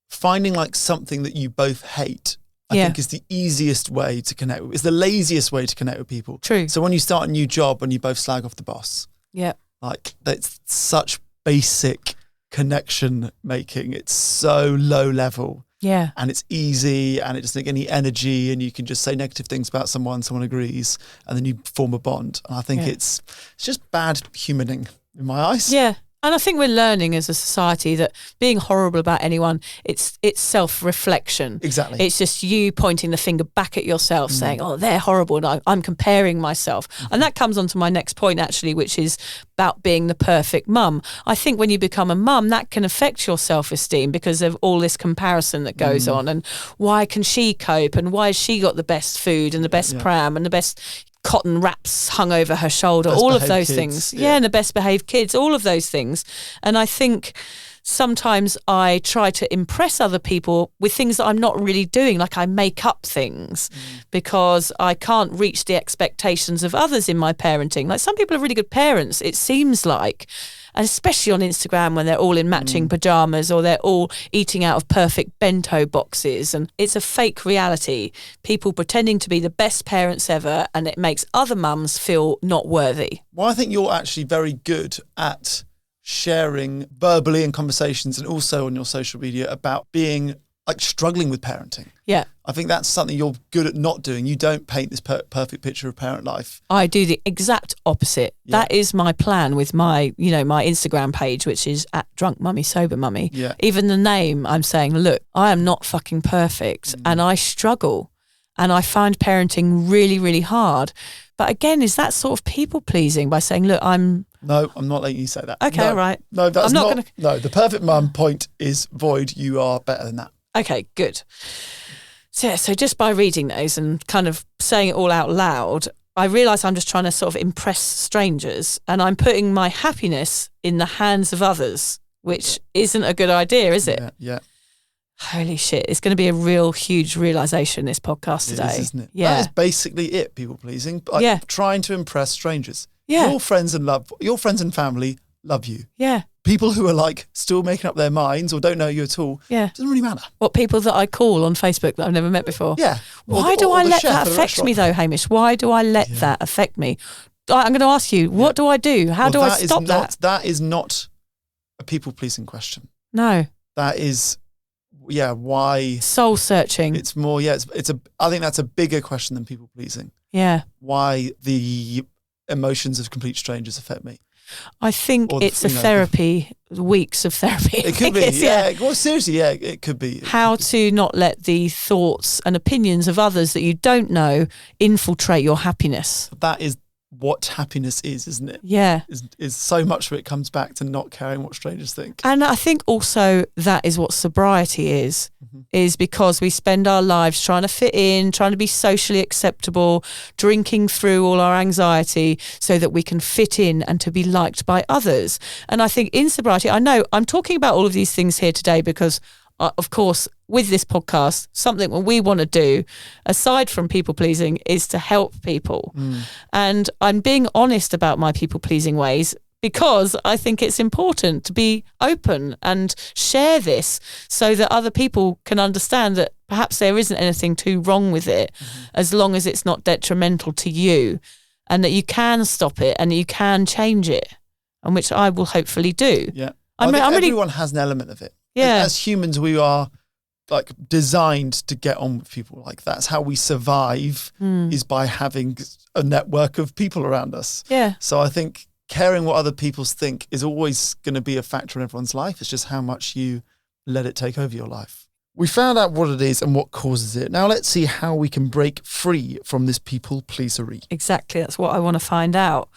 Finding like something that you both hate, I think is the easiest way to connect with. It's the laziest way to connect with people. True. So when you start a new job and you both slag off the boss. Yeah. Like that's such basic connection making. It's so low level. Yeah. And it's easy and it doesn't take any energy, and you can just say negative things about someone agrees, and then you form a bond. And I think it's just bad humaning in my eyes. Yeah. And I think we're learning as a society that being horrible about anyone, it's self-reflection. Exactly. It's just you pointing the finger back at yourself saying, oh, they're horrible, and I'm comparing myself. And that comes on to my next point, actually, which is about being the perfect mum. I think when you become a mum, that can affect your self-esteem because of all this comparison that goes on, and why can she cope, and why has she got the best food and the best pram and the best cotton wraps hung over her shoulder, all of those things. And the best behaved kids, all of those things. And I think sometimes I try to impress other people with things that I'm not really doing, like I make up things because I can't reach the expectations of others in my parenting. Like some people are really good parents, it seems like, and especially on Instagram when they're all in matching pajamas or they're all eating out of perfect bento boxes. And it's a fake reality. People pretending to be the best parents ever, and it makes other mums feel not worthy. Well, I think you're actually very good at sharing verbally in conversations and also on your social media about being like struggling with parenting. Yeah. I think that's something you're good at not doing. You don't paint this perfect picture of parent life. I do the exact opposite. Yeah. That is my plan with my, my Instagram page, which is at Drunk Mummy, Sober Mummy. Yeah. Even the name, I'm saying, look, I am not fucking perfect and I struggle and I find parenting really, really hard. But again, is that sort of people pleasing by saying, look, No, I'm not letting you say that. Okay, no, all right. No, that's I'm not gonna... No, the perfect mum point is void. You are better than that. Okay, good. So just by reading those and kind of saying it all out loud, I realise I'm just trying to sort of impress strangers, and I'm putting my happiness in the hands of others, which isn't a good idea, is it? Yeah. Holy shit. It's going to be a real huge realisation, this podcast today. It is, isn't it? Yeah. That is basically it, people pleasing. Like trying to impress strangers. Yeah. Your friends and family love you. Yeah. People who are like still making up their minds or don't know you at all, doesn't really matter. What, people that I call on Facebook that I've never met before? Yeah. Why do I let that affect me though, Hamish? Why do I let that affect me? I'm going to ask you, what do I do? How do I stop that? That is not a people-pleasing question. No. That is, why? Soul searching. It's more, I think that's a bigger question than people-pleasing. Yeah. Why the emotions of complete strangers affect me. I think it's a therapy, weeks of therapy. It could be, Well, seriously, it could be. How to not let the thoughts and opinions of others that you don't know infiltrate your happiness. That is what happiness is, isn't it? Yeah. Is so much of it comes back to not caring what strangers think. And I think also that is what sobriety is because we spend our lives trying to fit in, trying to be socially acceptable, drinking through all our anxiety so that we can fit in and to be liked by others. And I think in sobriety, I know I'm talking about all of these things here today because of course, with this podcast, something that we want to do, aside from people pleasing, is to help people. And I'm being honest about my people pleasing ways because I think it's important to be open and share this so that other people can understand that perhaps there isn't anything too wrong with it as long as it's not detrimental to you, and that you can stop it and that you can change it, and which I will hopefully do. Yeah. I'm really, everyone has an element of it. Yeah. As humans, we are like designed to get on with people. Like that's how we survive is by having a network of people around us. Yeah. So I think caring what other people think is always going to be a factor in everyone's life. It's just how much you let it take over your life. We found out what it is and what causes it. Now let's see how we can break free from this people pleasery. Exactly. That's what I want to find out.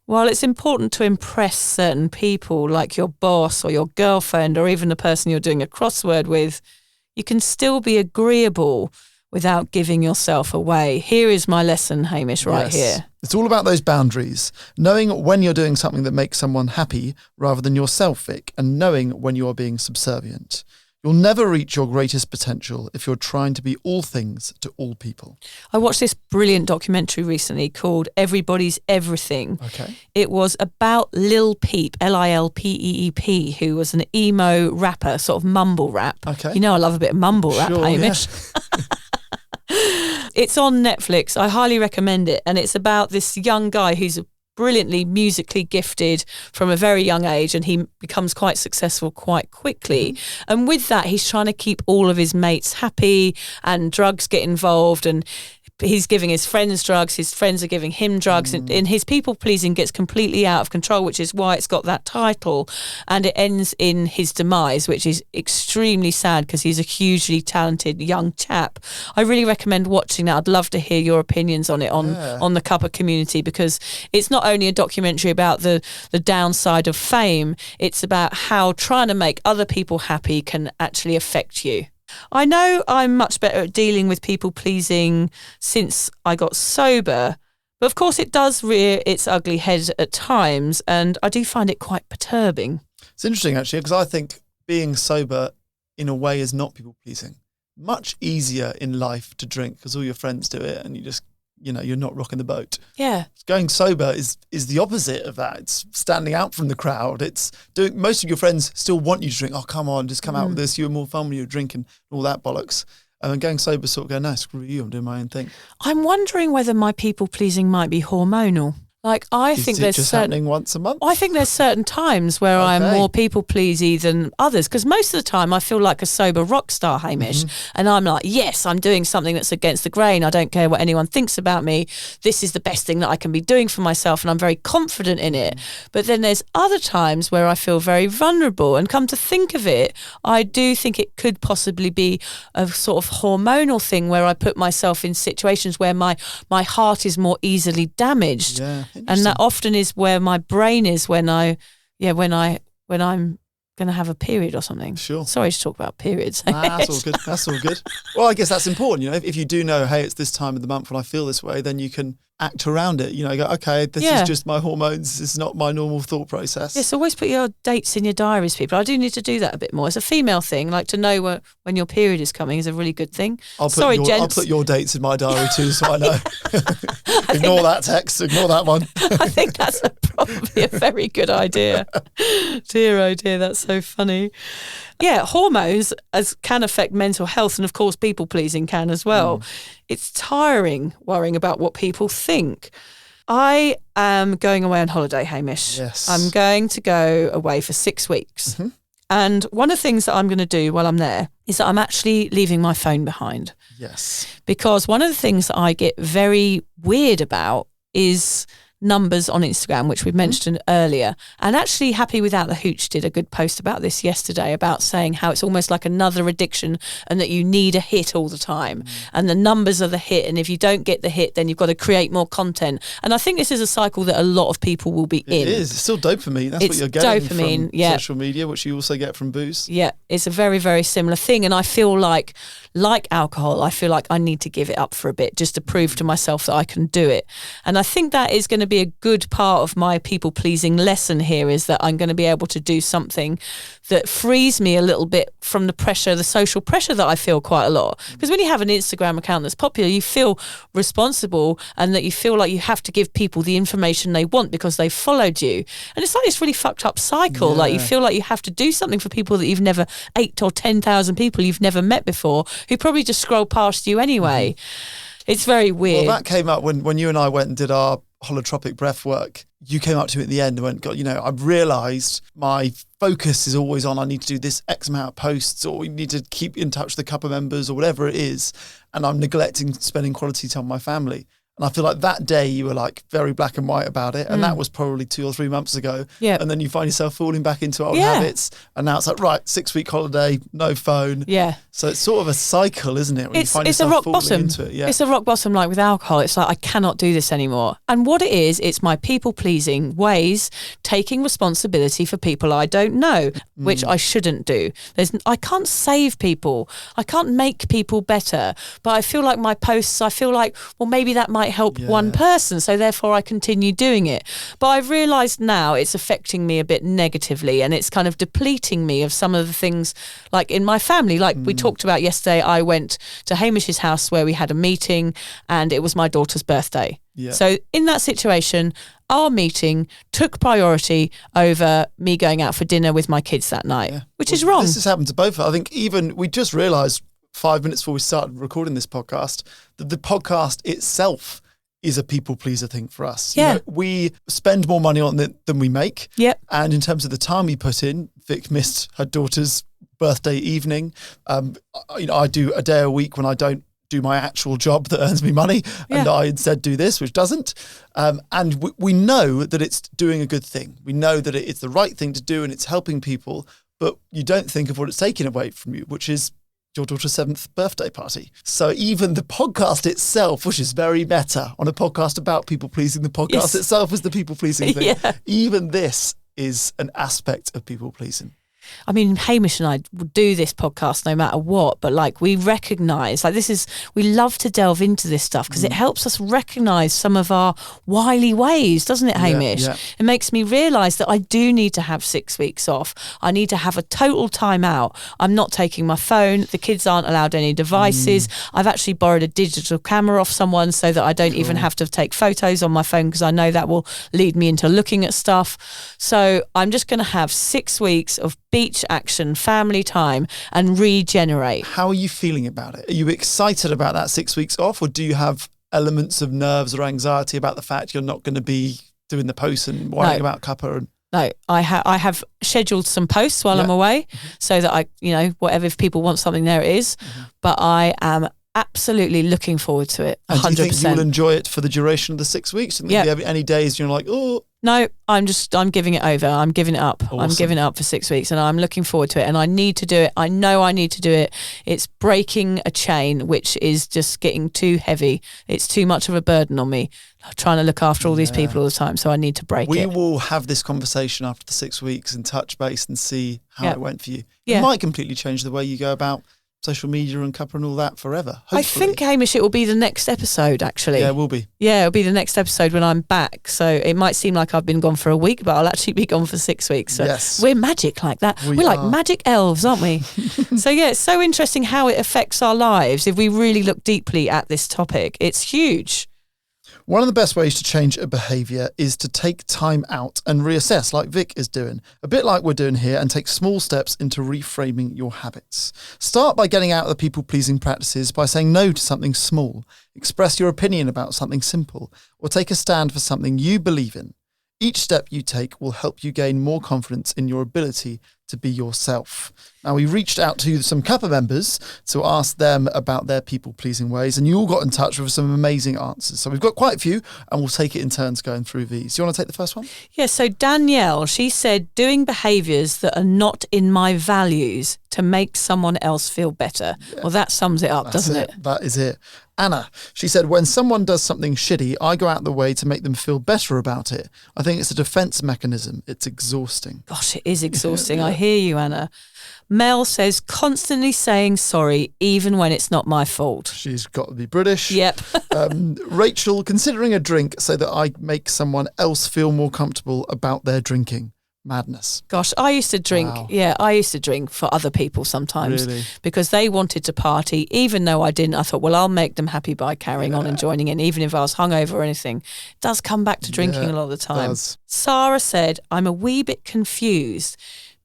While it's important to impress certain people like your boss or your girlfriend or even the person you're doing a crossword with, you can still be agreeable without giving yourself away. Here is my lesson, Hamish, right here. It's all about those boundaries. Knowing when you're doing something that makes someone happy rather than yourself, Vic, and knowing when you are being subservient. You'll never reach your greatest potential if you're trying to be all things to all people. I watched this brilliant documentary recently called Everybody's Everything. Okay. It was about Lil Peep, Lilpeep, who was an emo rapper, sort of mumble rap. Okay. You know I love a bit of mumble rap, Sure, Hamish. It's on Netflix. I highly recommend it. And it's about this young guy who's brilliantly musically gifted from a very young age, and he becomes quite successful quite quickly. And with that, he's trying to keep all of his mates happy, and drugs get involved, and he's giving his friends drugs, his friends are giving him drugs, and his people pleasing gets completely out of control, which is why it's got that title, and it ends in his demise, which is extremely sad because he's a hugely talented young chap. I really recommend watching that. I'd love to hear your opinions on it on the Cuppa community, because it's not only a documentary about the downside of fame, it's about how trying to make other people happy can actually affect you. I know I'm much better at dealing with people pleasing since I got sober, but of course it does rear its ugly head at times, and I do find it quite perturbing. It's interesting actually, because I think being sober in a way is not people pleasing. Much easier in life to drink because all your friends do it and you just, you're not rocking the boat. Yeah. Going sober is the opposite of that. It's standing out from the crowd. It's doing, most of your friends still want you to drink. Oh, come on, just come out with this. You were more fun when you were drinking, all that bollocks. And going sober sort of go, no, screw you, I'm doing my own thing. I'm wondering whether my people pleasing might be hormonal. Like, I think there's just happening once a month? I think there's certain times where I'm more people pleasy than others, because most of the time I feel like a sober rock star, Hamish, and I'm like, yes, I'm doing something that's against the grain. I don't care what anyone thinks about me. This is the best thing that I can be doing for myself, and I'm very confident in it. But then there's other times where I feel very vulnerable, and come to think of it, I do think it could possibly be a sort of hormonal thing where I put myself in situations where my heart is more easily damaged. Yeah. And that often is where my brain is when I'm going to have a period or something. Sure. Sorry to talk about periods. That's all good. That's all good. Well, I guess that's important. If you do know, hey, it's this time of the month when I feel this way, then you can act around it. You go, okay, this is just my hormones. This is not my normal thought process. Yes, always put your dates in your diaries, people. I do need to do that a bit more. It's a female thing. Like, to know when your period is coming is a really good thing. I'll put your dates in my diary too, so I know. Ignore that text. Ignore that one. I think that's probably a very good idea. Dear, oh dear, that's so funny. Yeah, hormones can affect mental health, and of course people pleasing can as well. It's tiring worrying about what people think. I am going away on holiday, Hamish. Yes. I'm going to go away for 6 weeks. And one of the things that I'm going to do while I'm there is that I'm actually leaving my phone behind. Yes. Because one of the things that I get very weird about is numbers on Instagram, which we mentioned earlier. And actually Happy Without the Hooch did a good post about this yesterday, about saying how it's almost like another addiction and that you need a hit all the time. And the numbers are the hit. And if you don't get the hit, then you've got to create more content. And I think this is a cycle that a lot of people will be in. It is. It's still dopamine. That's what you're getting from social media, which you also get from booze. Yeah, it's a very, very similar thing. And I feel like alcohol, I feel like I need to give it up for a bit just to prove to myself that I can do it. And I think that is going to be a good part of my people-pleasing lesson here, is that I'm going to be able to do something that frees me a little bit from the pressure, the social pressure that I feel quite a lot. Because when you have an Instagram account that's popular, you feel responsible and that you feel like you have to give people the information they want because they've followed you. And it's like this really fucked up cycle. Yeah. Like you feel like you have to do something for people that you've never, 8 or 10,000 people you've never met before, who probably just scroll past you anyway. It's very weird. Well, that came up when you and I went and did our holotropic breath work. You came up to me at the end and went, God, I've realised my focus is always on, I need to do this X amount of posts, or we need to keep in touch with the couple members or whatever it is. And I'm neglecting spending quality time with my family. And I feel like that day you were like very black and white about it. And that was probably 2 or 3 months ago. Yeah. And then you find yourself falling back into old habits. And now it's like, right, 6-week holiday, no phone. Yeah. So it's sort of a cycle, isn't it? When you find it's a yourself rock bottom. into it. Yeah. It's a rock bottom, like with alcohol. It's like, I cannot do this anymore. And what it is, it's my people-pleasing ways, taking responsibility for people I don't know, which I shouldn't do. I can't save people. I can't make people better. But I feel like my posts, I feel like, well, maybe that might help one person. So therefore I continue doing it. But I've realised now it's affecting me a bit negatively, and it's kind of depleting me of some of the things like in my family. Like we talked about yesterday, I went to Hamish's house where we had a meeting and it was my daughter's birthday. Yeah. So in that situation, our meeting took priority over me going out for dinner with my kids that night, which is wrong. This has happened to both. I think even we just realised 5 minutes before we started recording this podcast that the podcast itself is a people pleaser thing for us. Yeah. We spend more money on it than we make. Yep. And in terms of the time we put in, Vic missed her daughter's birthday evening. I do a day a week when I don't do my actual job that earns me money, and I instead do this, which doesn't. And we know that it's doing a good thing. We know that it's the right thing to do and it's helping people, but you don't think of what it's taking away from you, which is your daughter's 7th birthday party. So even the podcast itself, which is very meta, on a podcast about people pleasing, the podcast itself is the people pleasing thing. Yeah. Even this is an aspect of people pleasing. I mean, Hamish and I would do this podcast no matter what, but like we recognise, like we love to delve into this stuff because it helps us recognise some of our wily ways, doesn't it, Hamish? Yeah. It makes me realise that I do need to have 6 weeks off. I need to have a total time out. I'm not taking my phone. The kids aren't allowed any devices. I've actually borrowed a digital camera off someone so that I don't even have to take photos on my phone because I know that will lead me into looking at stuff. So I'm just going to have 6 weeks of beach action, family time, and regenerate. How are you feeling about it? Are you excited about that 6 weeks off, or do you have elements of nerves or anxiety about the fact you're not going to be doing the posts and worrying about cuppa? No, I have scheduled some posts while I'm away so that I, whatever, if people want something, there it is. But I am absolutely looking forward to it. 100%. And do you think you'll enjoy it for the duration of the 6 weeks? And any days you're like, oh. No, I'm giving it over. I'm giving it up. Awesome. I'm giving it up for 6 weeks and I'm looking forward to it, and I need to do it. I know I need to do it. It's breaking a chain, which is just getting too heavy. It's too much of a burden on me. I'm trying to look after all these people all the time, so I need to break it. We will have this conversation after the 6 weeks and touch base and see how it went for you. Yeah. It might completely change the way you go about social media and cuppa and all that forever. Hopefully. I think, Hamish, it will be the next episode, actually. Yeah, it will be. Yeah, it'll be the next episode when I'm back. So it might seem like I've been gone for a week, but I'll actually be gone for 6 weeks. So we're magic like that. We're like magic elves, aren't we? So yeah, it's so interesting how it affects our lives if we really look deeply at this topic. It's huge. One of the best ways to change a behaviour is to take time out and reassess, like Vic is doing, a bit like we're doing here, and take small steps into reframing your habits. Start by getting out of the people-pleasing practices by saying no to something small, express your opinion about something simple, or take a stand for something you believe in. Each step you take will help you gain more confidence in your ability to be yourself. Now, we reached out to some Cuppa members to ask them about their people-pleasing ways, and you all got in touch with some amazing answers. So we've got quite a few, and we'll take it in turns going through these. Do you want to take the first one? Yeah, so Danielle, she said, doing behaviours that are not in my values to make someone else feel better. Yeah. Well, that sums it up, doesn't it? That is it. Anna, she said, when someone does something shitty, I go out the way to make them feel better about it. I think it's a defence mechanism. It's exhausting. Gosh, it is exhausting. I hear you, Anna. Mel says, constantly saying sorry, even when it's not my fault. She's got to be British. Yep. Rachel, considering a drink so that I make someone else feel more comfortable about their drinking. Madness. Gosh, I used to drink. Wow. Yeah, I used to drink for other people sometimes. Really? Because they wanted to party, even though I didn't. I thought, well, I'll make them happy by carrying on and joining in, even if I was hungover or anything. It does come back to drinking a lot of the time. Does. Sarah said, I'm a wee bit confused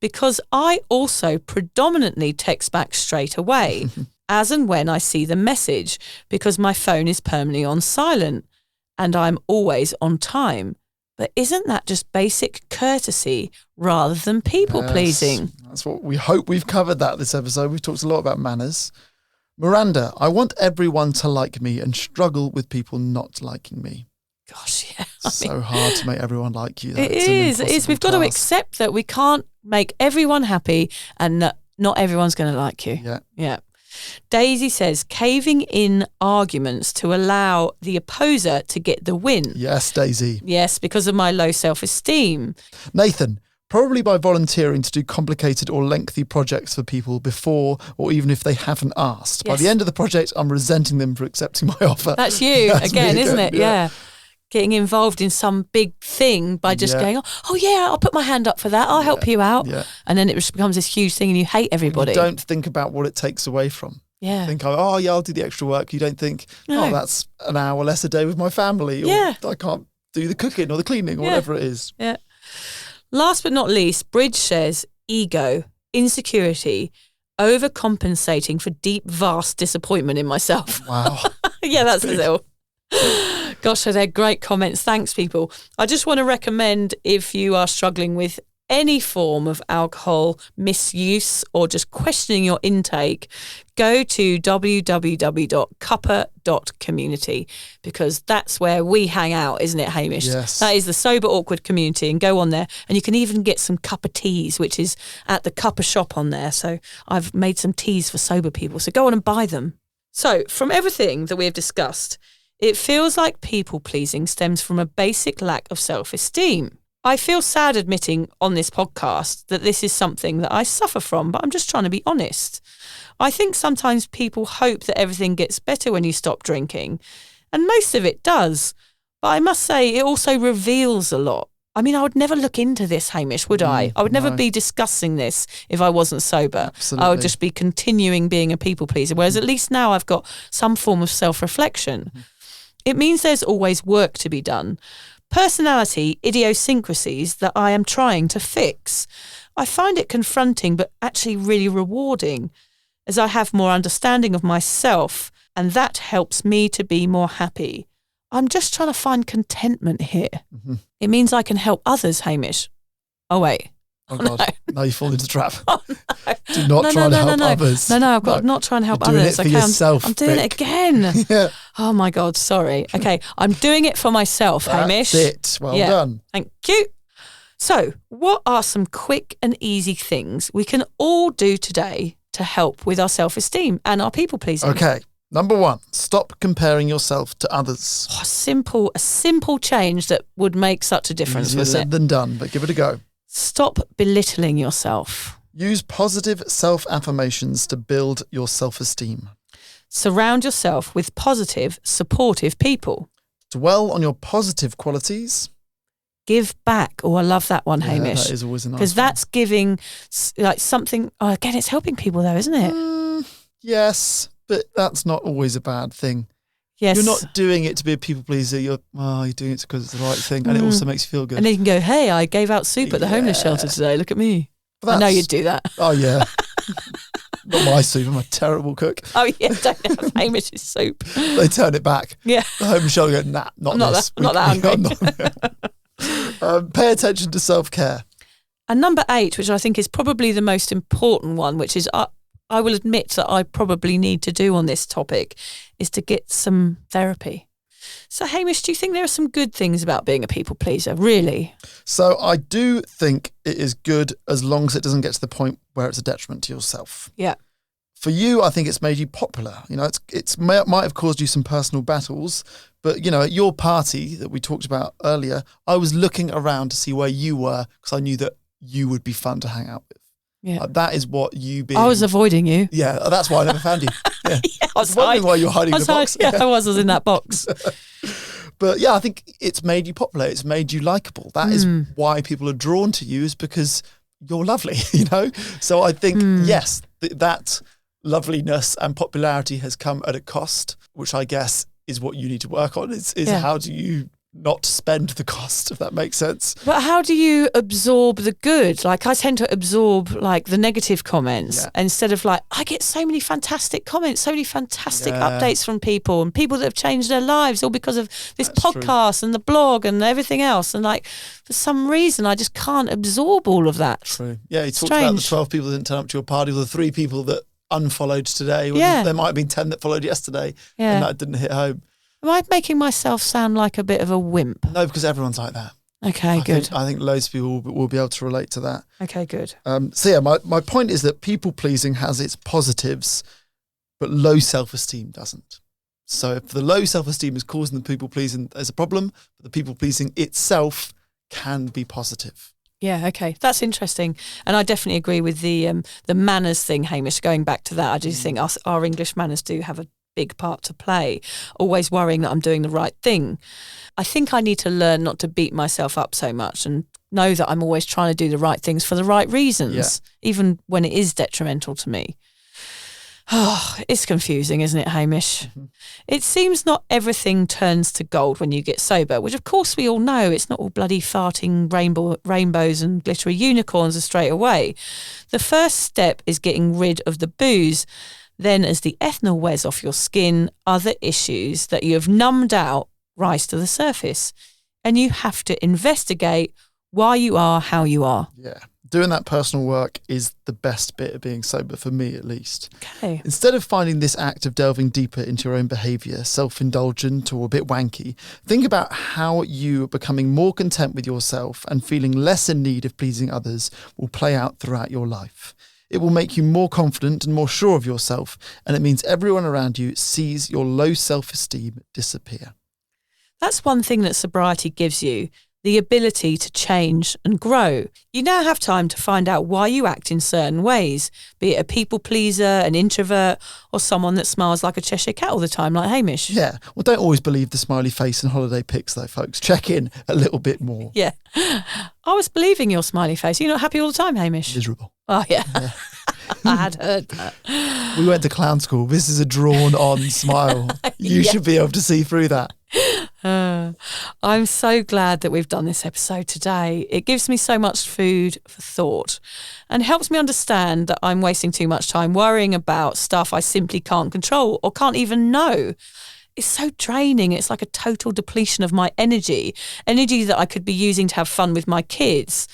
because I also predominantly text back straight away as and when I see the message because my phone is permanently on silent and I'm always on time. But isn't that just basic courtesy rather than people-pleasing? Yes, that's what we hope we've covered that this episode. We've talked a lot about manners. Miranda, I want everyone to like me and struggle with people not liking me. Gosh, yeah. So hard to make everyone like you. It is. We've got to accept that we can't make everyone happy and not everyone's going to like you. Yeah. Daisy says, caving in arguments to allow the opposer to get the win. Yes, Daisy. Yes, because of my low self-esteem. Nathan, probably by volunteering to do complicated or lengthy projects for people before or even if they haven't asked. Yes. By the end of the project, I'm resenting them for accepting my offer. That's you again, me isn't again. it? Yeah. Getting involved in some big thing by just going, oh yeah, I'll put my hand up for that. I'll help you out. Yeah. And then it just becomes this huge thing and you hate everybody. You don't think about what it takes away from. Yeah. Think, I'll do the extra work. You don't think, that's an hour less a day with my family. Or I can't do the cooking or the cleaning or whatever it is. Yeah. Last but not least, Bridge says ego, insecurity, overcompensating for deep, vast disappointment in myself. Wow. Yeah, that's a little... Gosh, so they're great comments. Thanks, people. I just want to recommend if you are struggling with any form of alcohol misuse or just questioning your intake, go to www.cuppa.community because that's where we hang out, isn't it, Hamish? Yes. That is the Sober Awkward community, and go on there and you can even get some Cuppa teas, which is at the Cuppa shop on there. So I've made some teas for sober people, so go on and buy them. So from everything that we have discussed, it feels like people-pleasing stems from a basic lack of self-esteem. I feel sad admitting on this podcast that this is something that I suffer from, but I'm just trying to be honest. I think sometimes people hope that everything gets better when you stop drinking, and most of it does. But I must say it also reveals a lot. I mean, I would never look into this, Hamish, would I? I would never be discussing this if I wasn't sober. Absolutely. I would just be continuing being a people pleaser, whereas at least now I've got some form of self-reflection. It means there's always work to be done. Personality, idiosyncrasies that I am trying to fix. I find it confronting but actually really rewarding as I have more understanding of myself, and that helps me to be more happy. I'm just trying to find contentment here. Mm-hmm. It means I can help others, Hamish. Oh, wait. Oh, God. No, you fall into the trap. Oh, no. Do not try to help others. No, I've got not trying to help You're doing others. It for yourself, I'm doing it again. Yeah. Oh, my God, sorry. Okay, I'm doing it for myself, Hamish. That's it. Well done. Thank you. So, what are some quick and easy things we can all do today to help with our self-esteem and our people-pleasing? Okay. Number 1, stop comparing yourself to others. Oh, a simple change that would make such a difference. Easier said than done, but give it a go. Stop belittling yourself. Use positive self-affirmations to build your self-esteem. Surround yourself with positive, supportive people. Dwell on your positive qualities. Give back. Oh, I love that one, Hamish. That is always a nice one. Because that's giving like something. Oh, again, it's helping people though, isn't it? Yes, but that's not always a bad thing. Yes. You're not doing it to be a people pleaser. You're doing it because it's the right thing, and it also makes you feel good. And then you can go, hey, I gave out soup at the homeless shelter today. Look at me. I know you'd do that. Oh, yeah. Not my soup. I'm a terrible cook. Oh, yeah. Don't have Hamish's soup. They turn it back. Yeah. The homeless shelter go, nah, not this. Not that hungry. Pay attention to self-care. And number 8, which I think is probably the most important one, which is I will admit that I probably need to do on this topic, is to get some therapy. So, Hamish, do you think there are some good things about being a people pleaser, really? So I do think it is good as long as it doesn't get to the point where it's a detriment to yourself. Yeah. For you, I think it's made you popular. You know, might have caused you some personal battles, but, you know, at your party that we talked about earlier, I was looking around to see where you were because I knew that you would be fun to hang out with. Yeah. That is what you being... I was avoiding you. Yeah, that's why I never found you. Yeah, Yeah, I was wondering why you were hiding in the box. Yeah, I was in that box. But yeah, I think it's made you popular. It's made you likable. That is why people are drawn to you, is because you're lovely, you know? So I think, yes, that loveliness and popularity has come at a cost, which I guess is what you need to work on, is how do you not spend the cost, if that makes sense. But how do you absorb the good? Like, I tend to absorb like the negative comments instead of like, I get so many fantastic comments, so many fantastic updates from people and people that have changed their lives all because of this podcast and the blog and everything else. And like, for some reason, I just can't absorb all of that. True. Yeah, you talked about the 12 people that didn't turn up to your party, or the 3 people that unfollowed today. There might have been 10 that followed yesterday and that didn't hit home. Am I making myself sound like a bit of a wimp? No, because everyone's like that. Okay, good. I think loads of people will be able to relate to that. Okay, good. So yeah, my point is that people pleasing has its positives, but low self-esteem doesn't. So if the low self-esteem is causing the people pleasing, there's a problem, but the people pleasing itself can be positive. Yeah, okay. That's interesting. And I definitely agree with the manners thing, Hamish. Going back to that, I do think our English manners do have a big part to play, always worrying that I'm doing the right thing. I think I need to learn not to beat myself up so much and know that I'm always trying to do the right things for the right reasons, even when it is detrimental to me. Oh, it's confusing, isn't it, Hamish? Mm-hmm. It seems not everything turns to gold when you get sober, which of course we all know. It's not all bloody farting rainbows and glittery unicorns straight away. The first step is getting rid of the booze. Then as the ethanol wears off your skin, other issues that you have numbed out rise to the surface. And you have to investigate why you are how you are. Yeah. Doing that personal work is the best bit of being sober, for me at least. Okay. Instead of finding this act of delving deeper into your own behaviour self-indulgent or a bit wanky, think about how you becoming more content with yourself and feeling less in need of pleasing others will play out throughout your life. It will make you more confident and more sure of yourself, and it means everyone around you sees your low self-esteem disappear. That's one thing that sobriety gives you, the ability to change and grow. You now have time to find out why you act in certain ways, be it a people pleaser, an introvert, or someone that smiles like a Cheshire cat all the time, like Hamish. Yeah, well, don't always believe the smiley face and holiday pics though, folks. Check in a little bit more. Yeah. I was believing your smiley face. You're not happy all the time, Hamish? Miserable. Oh, yeah. I had heard that. We went to clown school. This is a drawn-on smile. You should be able to see through that. I'm so glad that we've done this episode today. It gives me so much food for thought and helps me understand that I'm wasting too much time worrying about stuff I simply can't control or can't even know. It's so draining. It's like a total depletion of my energy that I could be using to have fun with my kids.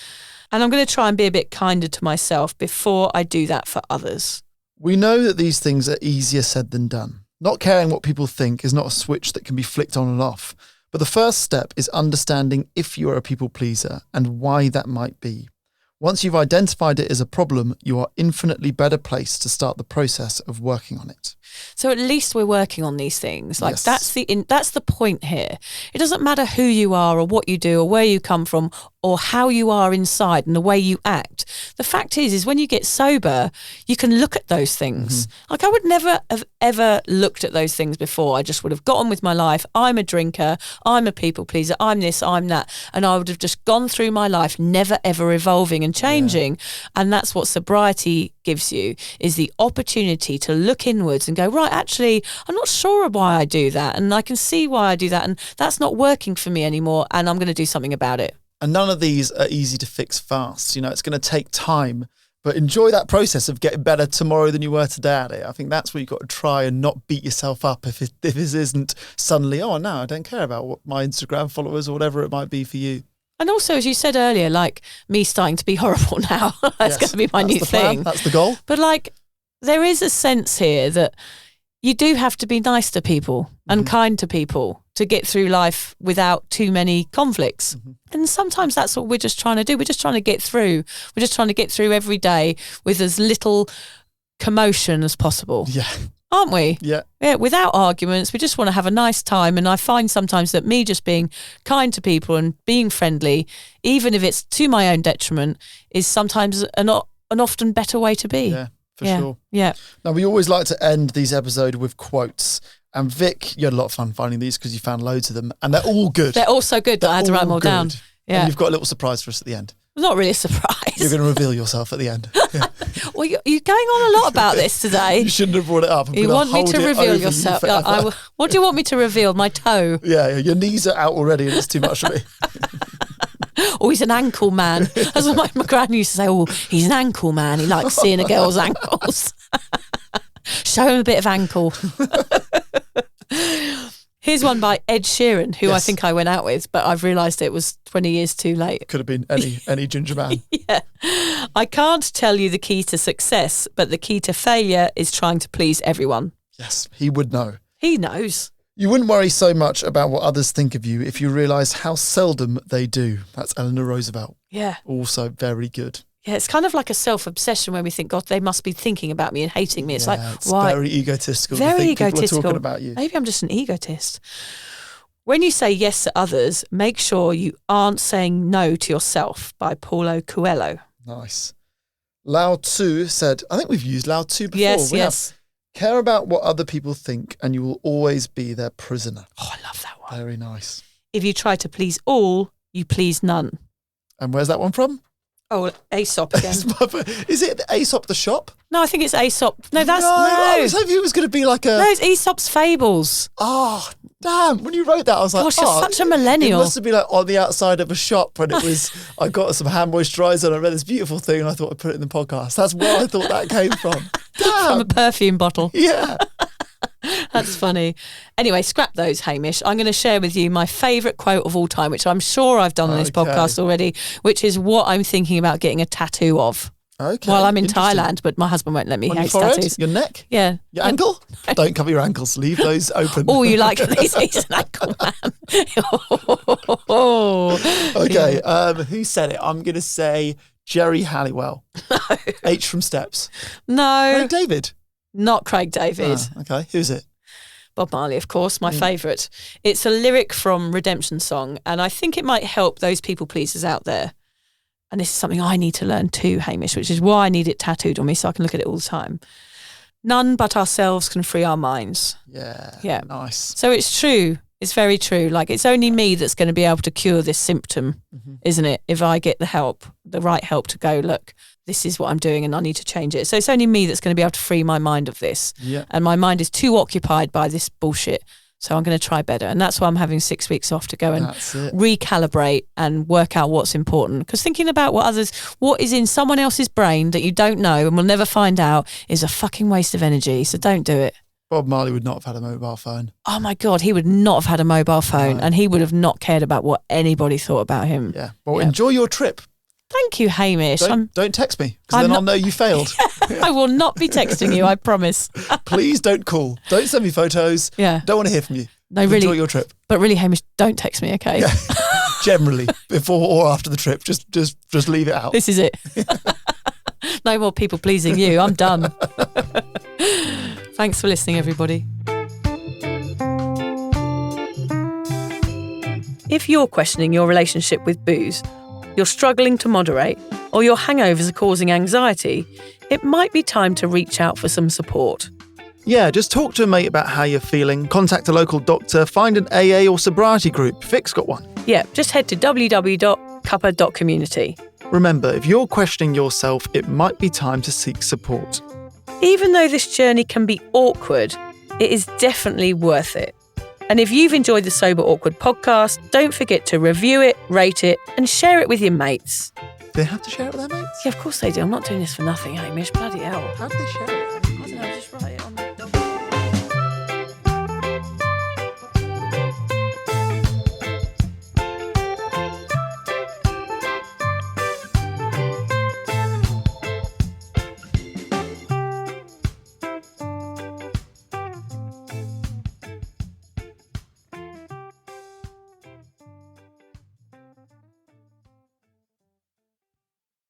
And I'm going to try and be a bit kinder to myself before I do that for others. We know that these things are easier said than done. Not caring what people think is not a switch that can be flicked on and off. But the first step is understanding if you are a people pleaser and why that might be. Once you've identified it as a problem, you are infinitely better placed to start the process of working on it. So at least we're working on these things. Like Yes. that's the point here. It doesn't matter who you are or what you do or where you come from or how you are inside and the way you act. The fact is when you get sober, you can look at those things. Like I would never have ever looked at those things before. I just would have got on with my life. I'm a drinker. I'm a people pleaser. I'm this, I'm that. And I would have just gone through my life, never ever evolving and changing. And that's what sobriety gives you, is the opportunity to look inwards and go, right, actually, I'm not sure why I do that. And I can see why I do that. And that's not working for me anymore. And I'm going to do something about it. And none of these are easy to fix fast. You know, it's going to take time, but enjoy that process of getting better tomorrow than you were today at it. I think that's where you've got to try and not beat yourself up if this isn't suddenly, oh, no, I don't care about what my Instagram followers or whatever it might be for you. And also, as you said earlier, like me starting to be horrible now. That's going to be my new thing. That's the goal. But like, there is a sense here that you do have to be nice to people and kind to people to get through life without too many conflicts. And sometimes that's what we're just trying to do. We're just trying to get through. We're just trying to get through every day with as little commotion as possible. Yeah. Aren't we? Yeah. Yeah, without arguments. We just want to have a nice time. And I find sometimes that me just being kind to people and being friendly, even if it's to my own detriment, is sometimes an often better way to be. Yeah, for sure. Yeah. Now, we always like to end these episodes with quotes. And Vic, you had a lot of fun finding these because you found loads of them. And they're all good. They're all so good that I had to write them all down. Yeah. And you've got a little surprise for us at the end. Not really a surprise. You're going to reveal yourself at the end. Yeah. Well, you're going on a lot about this today. You shouldn't have brought it up. You want me to reveal yourself? What do you want me to reveal? My toe? Yeah, your knees are out already and it's too much for me. Oh, he's an ankle man. That's what my granny used to say. Oh, he's an ankle man. He likes seeing a girl's ankles. Show him a bit of ankle. Here's one by Ed Sheeran, who I think I went out with, but I've realised it was 20 years too late. Could have been any ginger man. Yeah. I can't tell you the key to success, but the key to failure is trying to please everyone. Yes, he would know. He knows. You wouldn't worry so much about what others think of you if you realise how seldom they do. That's Eleanor Roosevelt. Yeah. Also very good. Yeah, it's kind of like a self-obsession where we think, God, they must be thinking about me and hating me. It's it's why? Very egotistical. Very to think egotistical. People are talking about you. Maybe I'm just an egotist. When you say yes to others, make sure you aren't saying no to yourself, by Paulo Coelho. Nice. Lao Tzu said, I think we've used Lao Tzu before. Yes. Care about what other people think and you will always be their prisoner. Oh, I love that one. Very nice. If you try to please all, you please none. And where's that one from? Oh, Aesop again. Is it Aesop the shop? No, I think it's Aesop. No, that's... I was hoping it was going to be like a... No, it's Aesop's Fables. Oh, damn. When you wrote that, I was like, Gosh, you're such a millennial. It must have been like on the outside of a shop when it was, I got some hand moisturiser and I read this beautiful thing and I thought I'd put it in the podcast. That's where I thought that came from. Damn. From a perfume bottle. Yeah. That's funny. Anyway, scrap those, Hamish. I'm going to share with you my favourite quote of all time, which I'm sure I've done on this podcast already, which is what I'm thinking about getting a tattoo of. Okay. While I'm in Thailand, but my husband won't let me. He tattoos. Your neck? Yeah. Your ankle? Don't cover your ankles. Leave those open. Oh, you like he's an ankle man. Okay. Who said it? I'm going to say Jerry Halliwell. No. H from Steps. No. Craig David. Not Craig David. Oh, okay. Who's it? Bob Marley, of course, my favourite. It's a lyric from Redemption Song, and I think it might help those people pleasers out there. And this is something I need to learn too, Hamish, which is why I need it tattooed on me so I can look at it all the time. None but ourselves can free our minds. Yeah. Nice. So it's true. It's very true. Like, it's only me that's going to be able to cure this symptom, isn't it? If I get the right help to go, look, this is what I'm doing and I need to change it. So it's only me that's going to be able to free my mind of this. Yeah. And my mind is too occupied by this bullshit. So I'm going to try better. And that's why I'm having 6 weeks off to go and recalibrate and work out what's important. Because thinking about what is in someone else's brain that you don't know and will never find out is a fucking waste of energy. So don't do it. Bob Marley would not have had a mobile phone. Oh my God, he would not have had a mobile phone and he would have not cared about what anybody thought about him. Yeah. Well, enjoy your trip. Thank you, Hamish. Don't text me because then I'll know you failed. I will not be texting you, I promise. Please don't call. Don't send me photos. Yeah. Don't want to hear from you. No, really. Enjoy your trip. But really, Hamish, don't text me, okay? Yeah. Generally, before or after the trip, just leave it out. This is it. No more people pleasing you. I'm done. Thanks for listening, everybody. If you're questioning your relationship with booze, you're struggling to moderate, or your hangovers are causing anxiety, it might be time to reach out for some support. Yeah, just talk to a mate about how you're feeling, contact a local doctor, find an AA or sobriety group. Vic's got one. Yeah, just head to www.cuppa.community. Remember, if you're questioning yourself, it might be time to seek support. Even though this journey can be awkward, it is definitely worth it. And if you've enjoyed the Sober Awkward podcast, don't forget to review it, rate it, and share it with your mates. Do they have to share it with their mates? Yeah, of course they do. I'm not doing this for nothing, Hamish. Bloody hell. How do they share it? I don't know, just write it.